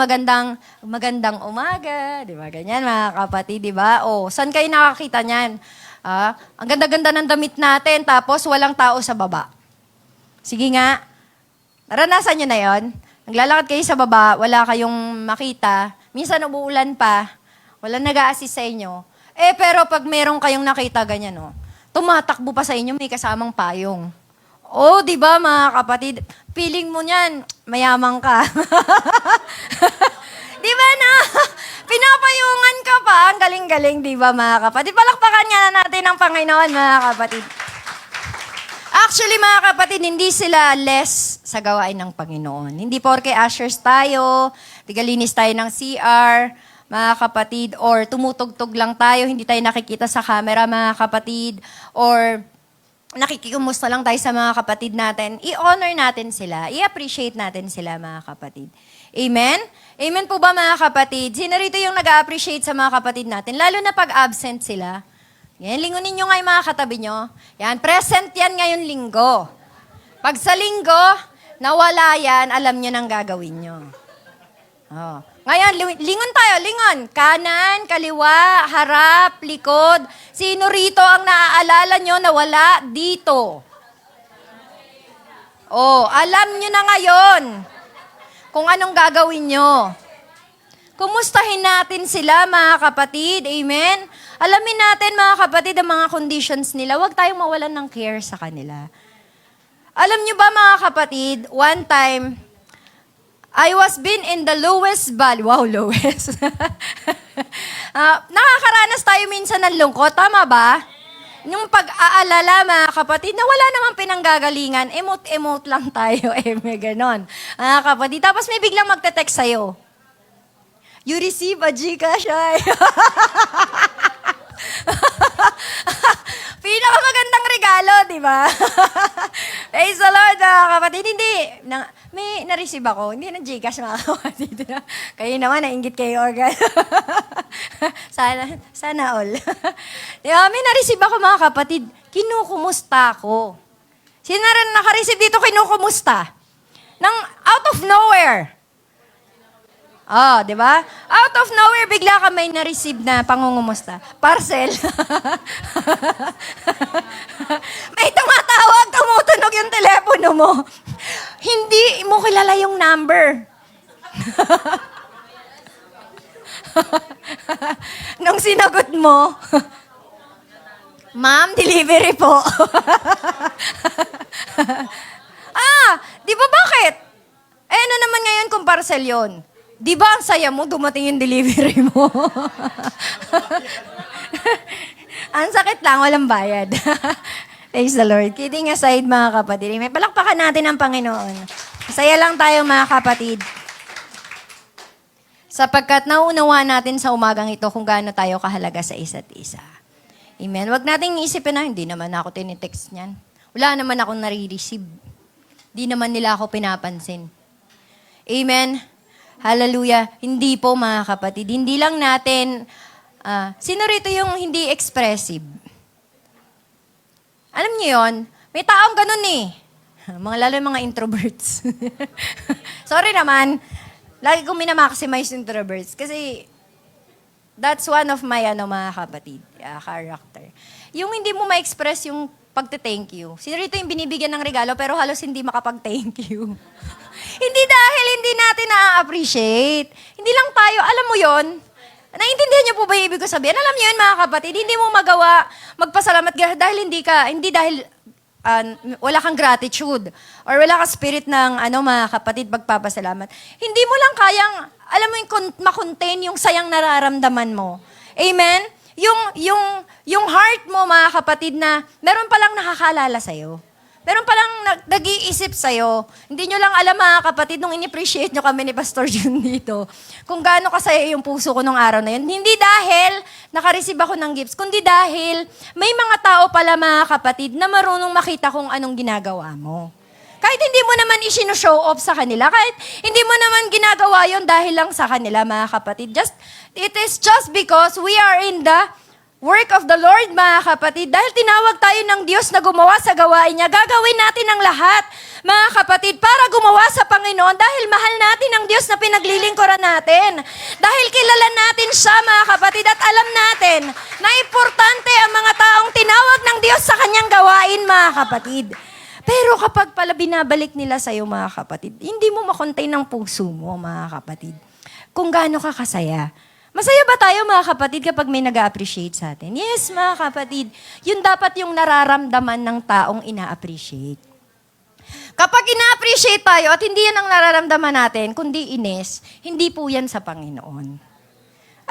magandang umaga. Diba? Ganyan, mga kapatid, diba? O, saan kayo nakakita niyan? Ang ganda-ganda ng damit natin, tapos walang tao sa baba. Sige nga. Naranasan nyo na yon? Naglalakad kayo sa baba, wala kayong makita. Minsan umuulan pa, wala nag-a-assist sa inyo. Pero pag meron kayong nakita ganyan, tumatakbo pa sa inyo, may kasamang payong. Di ba, mga kapatid? Feeling mo niyan, mayaman ka. Di ba na? Pinapayungan ka pa. Ang galing-galing, di ba, mga kapatid? Palakpakan nga natin ang Panginoon, mga kapatid. Actually, mga kapatid, hindi sila less sa gawain ng Panginoon. Hindi porke ushers tayo, tigalinis tayo ng CR, mga kapatid, or tumutugtog lang tayo, hindi tayo nakikita sa camera, mga kapatid, or nakikikumusta lang tayo sa mga kapatid natin. I-honor natin sila, i-appreciate natin sila, mga kapatid. Amen? Amen po ba, mga kapatid? Sino rito yung nag-appreciate sa mga kapatid natin? Lalo na pag absent sila. Yan, lingunin nyo nga yung mga katabi nyo. Yan, present yan ngayon linggo. Pag sa linggo, nawala yan, alam nyo nang gagawin nyo. Ngayon, lingon tayo, lingon. Kanan, kaliwa, harap, likod. Sino rito ang naaalala nyo na wala dito? Alam nyo na ngayon kung anong gagawin nyo. Kumustahin natin sila, mga kapatid. Amen? Alamin natin, mga kapatid, ang mga conditions nila. Huwag tayong mawalan ng care sa kanila. Alam nyo ba, mga kapatid, one time, I was been in the lowest valley. Wow, lowest. Nakakaranas tayo minsan ng lungkot. Tama ba? Yung pag-aalala, mga kapatid, na wala namang pinanggagalingan, emote-emote lang tayo. May ganon. Mga kapatid, tapos may biglang magte-text sa'yo. You receive a Gcash, ay. Pinakamagandang regalo, di ba? Praise the Lord, mga kapatid. Hindi, may na-receive ako. Hindi na Gcash, mga kapatid. Kayo naman, nainggit kayo, organ. sana all. Di ba, may na-receive ako, mga kapatid. Kinukumusta ako. Sino rin naka-receive dito, kinukumusta? Nang out of nowhere. Di ba? Out of nowhere, bigla ka may na-receive na pangungumusta. Parcel. May tumatawag, tumutunog yung telepono mo. Hindi mo kilala yung number. Nung sinagot mo, Ma'am, delivery po. Di ba bakit? Ano naman ngayon kung parcel yon? Di ba ang saya mo, dumating yung delivery mo? Ang sakit lang, walang bayad. Praise the Lord. Kidding aside, mga kapatid. May palakpakan natin ang Panginoon. Masaya lang tayo, mga kapatid. Sapagkat nauunawa natin sa umagang ito kung gaano tayo kahalaga sa isa't isa. Amen. Huwag nating isipin na, hindi naman ako tinitext niyan. Wala naman akong nare-receive. Hindi naman nila ako pinapansin. Amen. Hallelujah. Hindi po, mga kapatid. Hindi lang natin, sino rito yung hindi expressive? Alam niyo yon, may taong ganun eh. Lalo yung mga introverts. Sorry naman. Lagi kong minamaximize introverts. Kasi, that's one of my, mga kapatid, character. Yung hindi mo ma-express yung pagte-thank you. Sino rito yung binibigyan ng regalo pero halos hindi makapag-thank you? Hindi dahil hindi natin na-appreciate. Hindi lang tayo, alam mo yon. Naintindihan niyo po ba yung ibig ko sabihin? Alam niyo yun, mga kapatid, hindi mo magawa magpasalamat dahil hindi dahil wala kang gratitude or wala kang spirit ng mga kapatid magpapasalamat. Hindi mo lang kayang, alam mo yung makontain yung sayang nararamdaman mo. Amen? Yung heart mo, mga kapatid, na meron palang nakakalala sa'yo. Meron palang nag-iisip sa'yo. Hindi nyo lang alam mga kapatid, nung in-appreciate nyo kami ni Pastor Jun dito, kung gaano kasaya yung puso ko nung araw na yun. Hindi dahil nakareceive ako ng gifts, kundi dahil may mga tao pala mga kapatid na marunong makita kung anong ginagawa mo. Kahit hindi mo naman isino-show off sa kanila, kahit hindi mo naman ginagawa yon dahil lang sa kanila mga kapatid. It is just because we are in the work of the Lord, mga kapatid. Dahil tinawag tayo ng Diyos na gumawa sa gawain niya, gagawin natin ang lahat, mga kapatid, para gumawa sa Panginoon dahil mahal natin ang Diyos na pinaglilingkuran natin. Dahil kilala natin siya, mga kapatid, at alam natin na importante ang mga taong tinawag ng Diyos sa kanyang gawain, mga kapatid. Pero kapag pala binabalik nila sa'yo, mga kapatid, hindi mo makontain ang puso mo, mga kapatid, kung gaano ka kasaya. Masaya ba tayo, mga kapatid, kapag may nag-appreciate sa atin? Yes, mga kapatid. Yun dapat yung nararamdaman ng taong ina-appreciate. Kapag ina-appreciate tayo at hindi yan ang nararamdaman natin, kundi inis, hindi po yan sa Panginoon.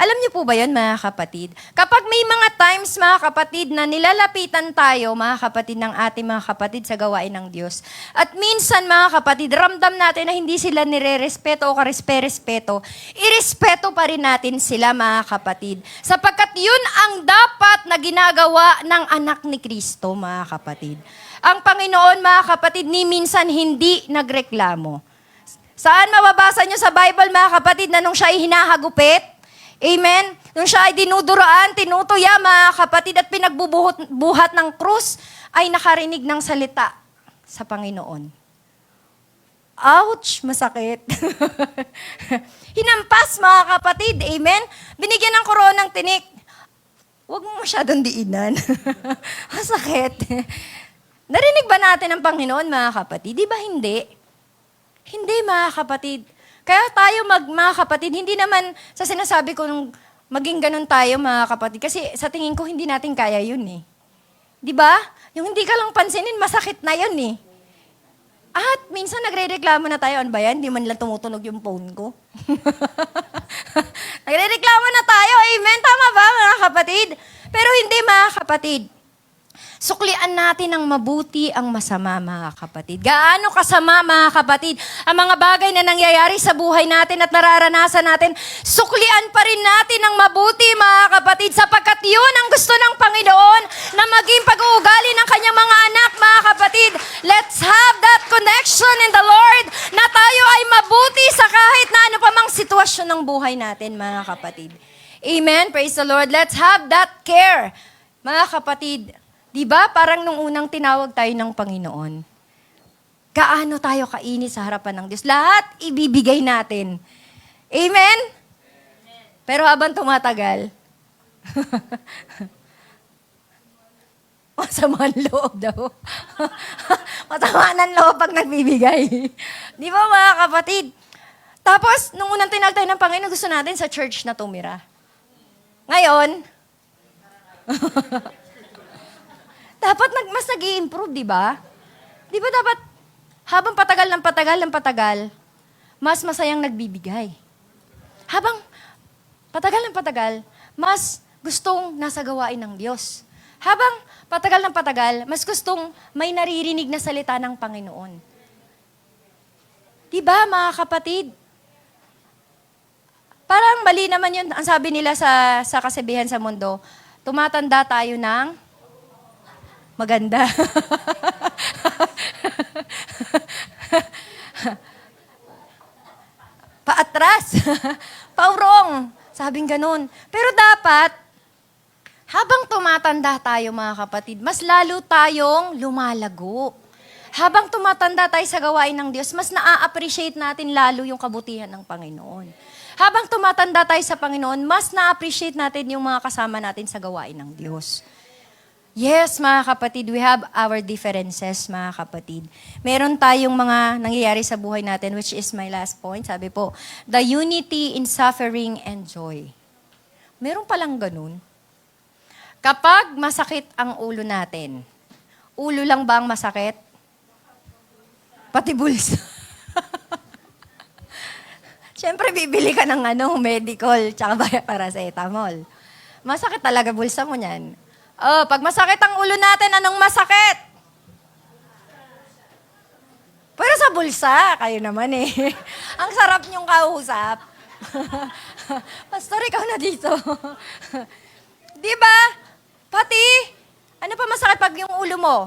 Alam niyo po ba yun, mga kapatid? Kapag may mga times, mga kapatid, na nilalapitan tayo, mga kapatid, ng ating mga kapatid sa gawain ng Diyos. At minsan, mga kapatid, ramdam natin na hindi sila nire-respeto o karespe-respeto, irespeto pa rin natin sila, mga kapatid. Sapagkat yun ang dapat na ginagawa ng anak ni Kristo, mga kapatid. Ang Panginoon, mga kapatid, ni minsan hindi nagreklamo. Saan mababasa niyo sa Bible, mga kapatid, na nung siya ay hinahagupit? Amen? Nung siya ay dinuduraan, tinutuya, mga kapatid, at pinagbubuhat ng krus, ay nakarinig ng salita sa Panginoon. Ouch! Masakit. Hinampas, mga kapatid. Amen? Binigyan ng koronang tinik. Huwag mo masyadong diinan. Masakit. Narinig ba natin ang Panginoon, mga kapatid? Di ba hindi? Hindi, mga kapatid. Kaya tayo, mga kapatid, hindi naman sa sinasabi ko nung maging ganun tayo, mga kapatid. Kasi sa tingin ko, hindi natin kaya yun eh. Di ba? Yung hindi ka lang pansinin, masakit na yun eh. At minsan nagre-reklamo na tayo, ano ba yan? Hindi man lang tumutunog yung phone ko. Nagre-reklamo na tayo, amen? Tama ba, mga kapatid? Pero hindi, mga kapatid. Suklian natin ng mabuti ang masama, mga kapatid. Gaano kasama, mga kapatid, ang mga bagay na nangyayari sa buhay natin at nararanasan natin, suklian pa rin natin ng mabuti, mga kapatid, sapagkat yun ang gusto ng Panginoon na maging pag-uugali ng kanyang mga anak, mga kapatid. Let's have that connection in the Lord na tayo ay mabuti sa kahit na ano pa mang sitwasyon ng buhay natin, mga kapatid. Amen? Praise the Lord. Let's have that care, mga kapatid. Diba? Parang nung unang tinawag tayo ng Panginoon, gaano tayo kainis sa harapan ng Diyos. Lahat ibibigay natin. Amen? Pero habang tumatagal, masama ang loob daw. Masama ng loob pag nagbibigay. Di ba, mga kapatid? Tapos, nung unang tinawag tayo ng Panginoon, gusto natin sa church na tumira. Ngayon, dapat mas nag-i-improve, di ba? Di ba dapat, habang patagal, mas masayang nagbibigay. Habang patagal, mas gustong nasa gawain ng Diyos. Habang patagal, mas gustong may naririnig na salita ng Panginoon. Di ba, mga kapatid? Parang mali naman yun, ang sabi nila sa kasabihan sa mundo, tumatanda tayo ng maganda. Paatras. Paurong. Sabing ganun. Pero dapat, habang tumatanda tayo, mga kapatid, mas lalo tayong lumalago. Habang tumatanda tayo sa gawain ng Diyos, mas na-appreciate natin lalo yung kabutihan ng Panginoon. Habang tumatanda tayo sa Panginoon, mas na-appreciate natin yung mga kasama natin sa gawain ng Diyos. Yes, mga kapatid, we have our differences, mga kapatid. Meron tayong mga nangyayari sa buhay natin, which is my last point. Sabi po, the unity in suffering and joy. Meron palang ganun. Kapag masakit ang ulo natin, ulo lang ba ang masakit? Pati bulsa. Siyempre, bibili ka ng medical, tsaka paracetamol. Masakit talaga bulsa mo niyan. Oh, pag masakit ang ulo natin, anong masakit? bulsa. Kayo naman eh. Ang sarap niyong kausap. Pastor, ikaw na dito. Di ba? Pati, ano pa masakit pag yung ulo mo?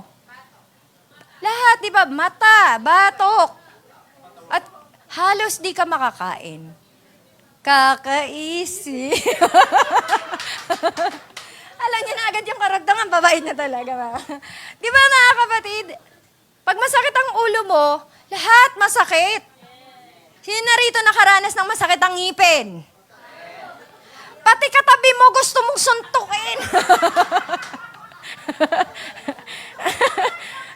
Lahat, di ba? Mata, batok. At halos di ka makakain. Kakaisi. Alam niyo na agad yung karagdagan, babae na talaga. Di ba mga kapatid? Pag masakit ang ulo mo, lahat masakit. Sino na rito nakaranas ng masakit ang ngipin? Pati katabi mo gusto mong suntukin.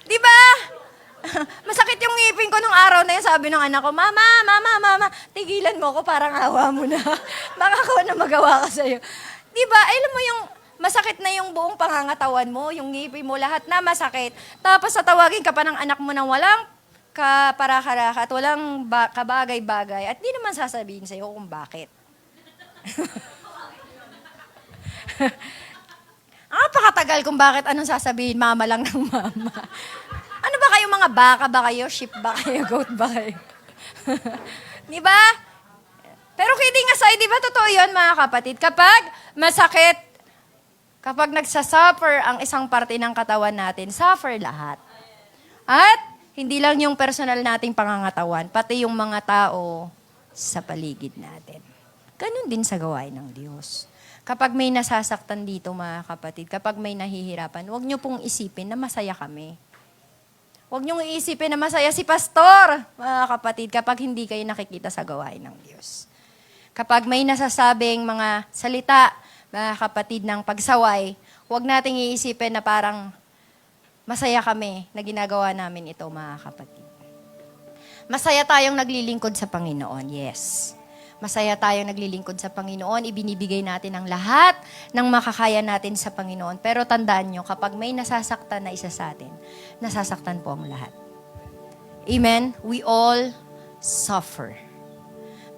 Di ba? Masakit yung ngipin ko nung araw na yun. Sabi ng anak ko, Mama, tigilan mo ko, parang awa mo na. Baka ako na magawa ka sa'yo. Di ba? Alam mo yung masakit na yung buong pangangatawan mo, yung ngipin mo, lahat na masakit. Tapos tatawagin ka pa ng anak mo ng walang kaparaka-raka at walang kabagay-bagay. At di naman sasabihin sa'yo kung bakit. Napakatagal kung bakit anong sasabihin, mama lang ng mama. Ano ba kayo, mga baka ba kayo? Sheep ba kayo? Goat ba kayo? Di ba? Pero kidding aside, di ba totoo yun, mga kapatid? Kapag masakit, kapag nagsasuffer ang isang parte ng katawan natin, suffer lahat. At hindi lang yung personal nating pangangatawan, pati yung mga tao sa paligid natin. Ganun din sa gawain ng Diyos. Kapag may nasasaktan dito, mga kapatid, kapag may nahihirapan, huwag niyo pong isipin na masaya kami. Huwag niyong iisipin na masaya si pastor, mga kapatid, kapag hindi kayo nakikita sa gawain ng Diyos. Kapag may nasasabing mga salita, mga kapatid, ng pagsaway, huwag nating iisipin na parang masaya kami na ginagawa namin ito, mga kapatid. Masaya tayong naglilingkod sa Panginoon, yes. Masaya tayong naglilingkod sa Panginoon, ibinibigay natin ang lahat ng makakaya natin sa Panginoon. Pero tandaan nyo, kapag may nasasaktan na isa sa atin, nasasaktan po ang lahat. Amen? We all suffer.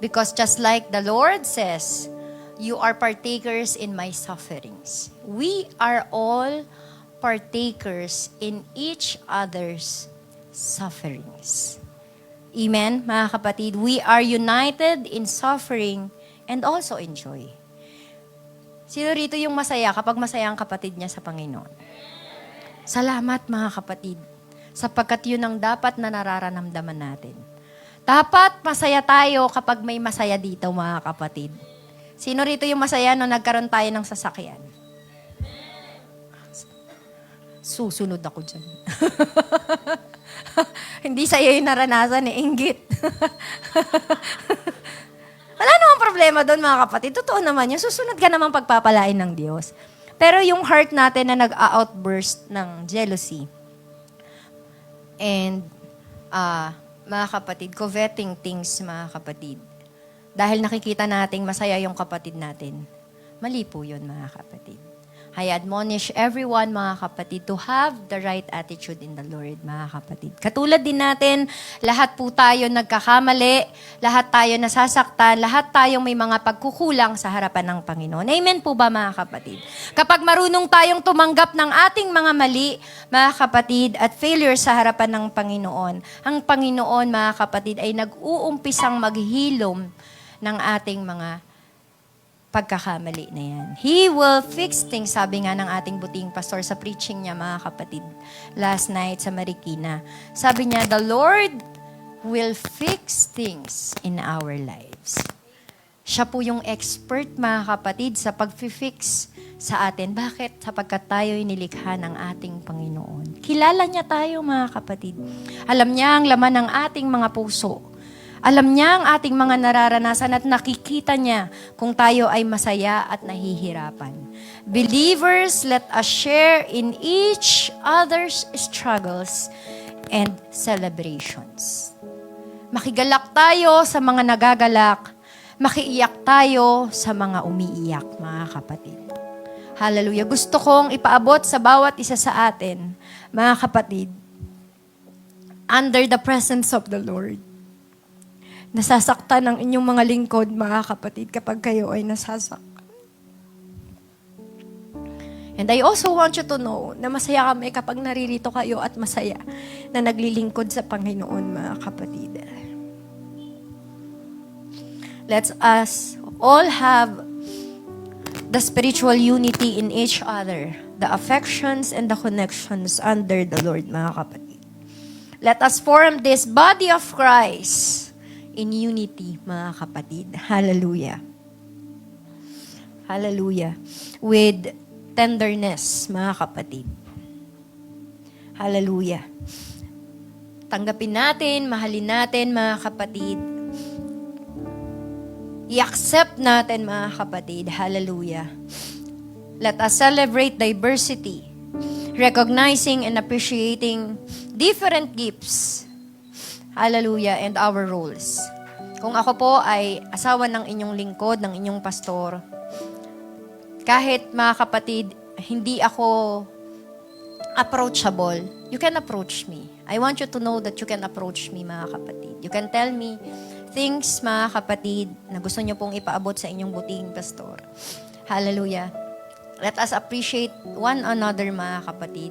Because just like the Lord says, you are partakers in my sufferings. We are all partakers in each other's sufferings. Amen, mga kapatid. We are united in suffering and also in joy. Sino rito yung masaya kapag masaya ang kapatid niya sa Panginoon? Salamat, mga kapatid, sapagkat yun ang dapat na nararamdaman natin. Dapat masaya tayo kapag may masaya dito, mga kapatid. Sino rito yung masaya nung nagkaroon tayo ng sasakyan? Susunod ako dyan. Hindi sa'yo yung naranasan eh, inggit. Wala namang problema doon, mga kapatid. Totoo naman yun. Susunod ka naman pagpapalain ng Diyos. Pero yung heart natin na nag-outburst ng jealousy and mga kapatid, coveting things, mga kapatid. Dahil nakikita nating masaya yung kapatid natin. Mali po yun, mga kapatid. I admonish everyone, mga kapatid, to have the right attitude in the Lord, mga kapatid. Katulad din natin, lahat po tayo nagkakamali, lahat tayo nasasaktan, lahat tayo may mga pagkukulang sa harapan ng Panginoon. Amen po ba, mga kapatid? Kapag marunong tayong tumanggap ng ating mga mali, mga kapatid, at failure sa harapan ng Panginoon, ang Panginoon, mga kapatid, ay nag-uumpisang maghilom ng ating mga pagkakamali na yan. He will fix things, sabi nga ng ating buting pastor sa preaching niya, mga kapatid, last night sa Marikina. Sabi niya, the Lord will fix things in our lives. Siya po yung expert, mga kapatid, sa pag-fix sa atin. Bakit? Sapagkat tayo'y nilikha ng ating Panginoon. Kilala niya tayo, mga kapatid. Alam niya ang laman ng ating mga puso. Alam niya ang ating mga nararanasan at nakikita niya kung tayo ay masaya at nahihirapan. Believers, let us share in each other's struggles and celebrations. Makigalak tayo sa mga nagagalak, makiiyak tayo sa mga umiiyak, mga kapatid. Hallelujah. Gusto kong ipaabot sa bawat isa sa atin, mga kapatid, under the presence of the Lord. Nasasaktan ang inyong mga lingkod, mga kapatid, kapag kayo ay nasasaktan. And I also want you to know na masaya kami kapag naririto kayo at masaya na naglilingkod sa Panginoon, mga kapatid. Let's us all have the spiritual unity in each other, the affections and the connections under the Lord, mga kapatid. Let us form this body of Christ in unity, mga kapatid. Hallelujah. Hallelujah. With tenderness, mga kapatid. Hallelujah. Tanggapin natin, mahalin natin, mga kapatid. I-accept natin, mga kapatid. Hallelujah. Let us celebrate diversity, recognizing and appreciating different gifts. Hallelujah. And our roles. Kung ako po ay asawa ng inyong lingkod, ng inyong pastor, kahit, mga kapatid, hindi ako approachable, you can approach me. I want you to know that you can approach me, mga kapatid. You can tell me things, mga kapatid, na gusto nyo pong ipaabot sa inyong buting pastor. Hallelujah. Let us appreciate one another, mga kapatid.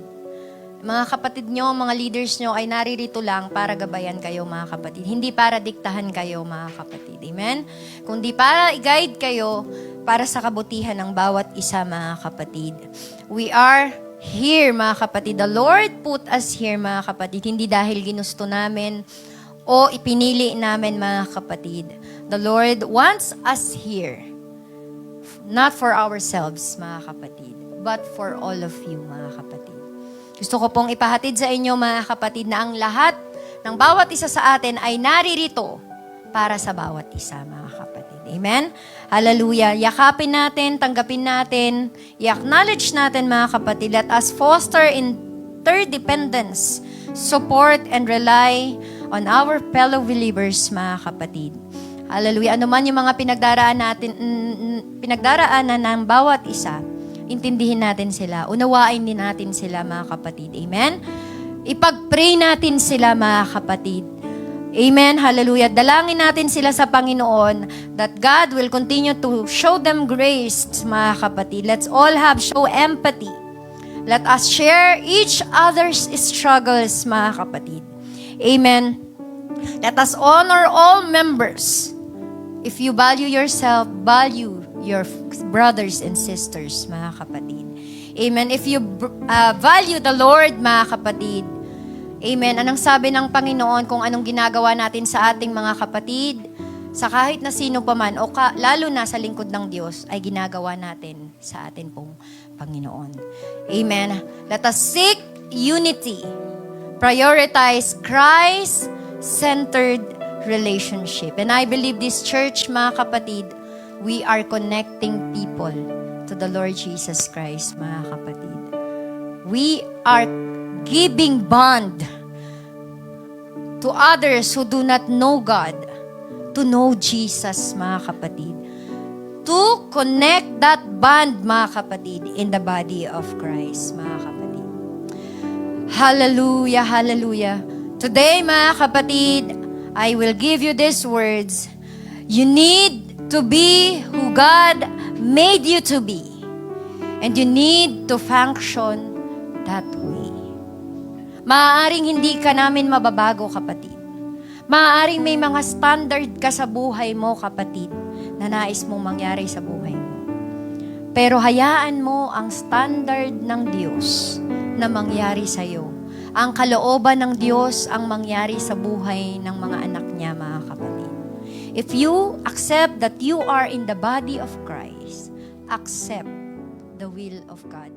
Mga kapatid nyo, mga leaders nyo ay naririto lang para gabayan kayo, mga kapatid. Hindi para diktahan kayo, mga kapatid. Amen? Kundi para i-guide kayo para sa kabutihan ng bawat isa, mga kapatid. We are here, mga kapatid. The Lord put us here, mga kapatid. Hindi dahil ginusto namin o ipinili namin, mga kapatid. The Lord wants us here. Not for ourselves, mga kapatid, but for all of you, mga kapatid. Gusto ko pong ipahatid sa inyo, mga kapatid, na ang lahat ng bawat isa sa atin ay naririto para sa bawat isa, mga kapatid. Amen? Hallelujah. Yakapin natin, tanggapin natin, i-acknowledge natin, mga kapatid. Let us foster interdependence, support, and rely on our fellow believers, mga kapatid. Hallelujah. Ano man yung mga pinagdaraanan ng bawat isa, intindihin natin sila, unawain din natin sila, mga kapatid. Amen? Ipag-pray natin sila, mga kapatid. Amen? Hallelujah. Dalangin natin sila sa Panginoon that God will continue to show them grace, mga kapatid. Let's all show empathy. Let us share each other's struggles, mga kapatid. Amen? Let us honor all members. If you value yourself, value your brothers and sisters, mga kapatid. Amen. If you value the Lord, mga kapatid. Amen. Anong sabi ng Panginoon kung anong ginagawa natin sa ating mga kapatid, sa kahit na sino pa man, o lalo na sa lingkod ng Diyos, ay ginagawa natin sa atin pong Panginoon. Amen. Let us seek unity. Prioritize Christ-centered relationship. And I believe this church, mga kapatid, we are connecting people to the Lord Jesus Christ, mga kapatid. We are giving bond to others who do not know God to know Jesus, mga kapatid. To connect that bond, mga kapatid, in the body of Christ, mga kapatid. Hallelujah, hallelujah. Today, mga kapatid, I will give you these words. You need to be who God made you to be. And you need to function that way. Maaaring hindi ka namin mababago, kapatid. Maaaring may mga standard ka sa buhay mo, kapatid, na nais mong mangyari sa buhay mo. Pero hayaan mo ang standard ng Diyos na mangyari sa iyo. Ang kalooban ng Diyos ang mangyari sa buhay ng mga anak niya, mga kapatid. If you accept that you are in the body of Christ, accept the will of God.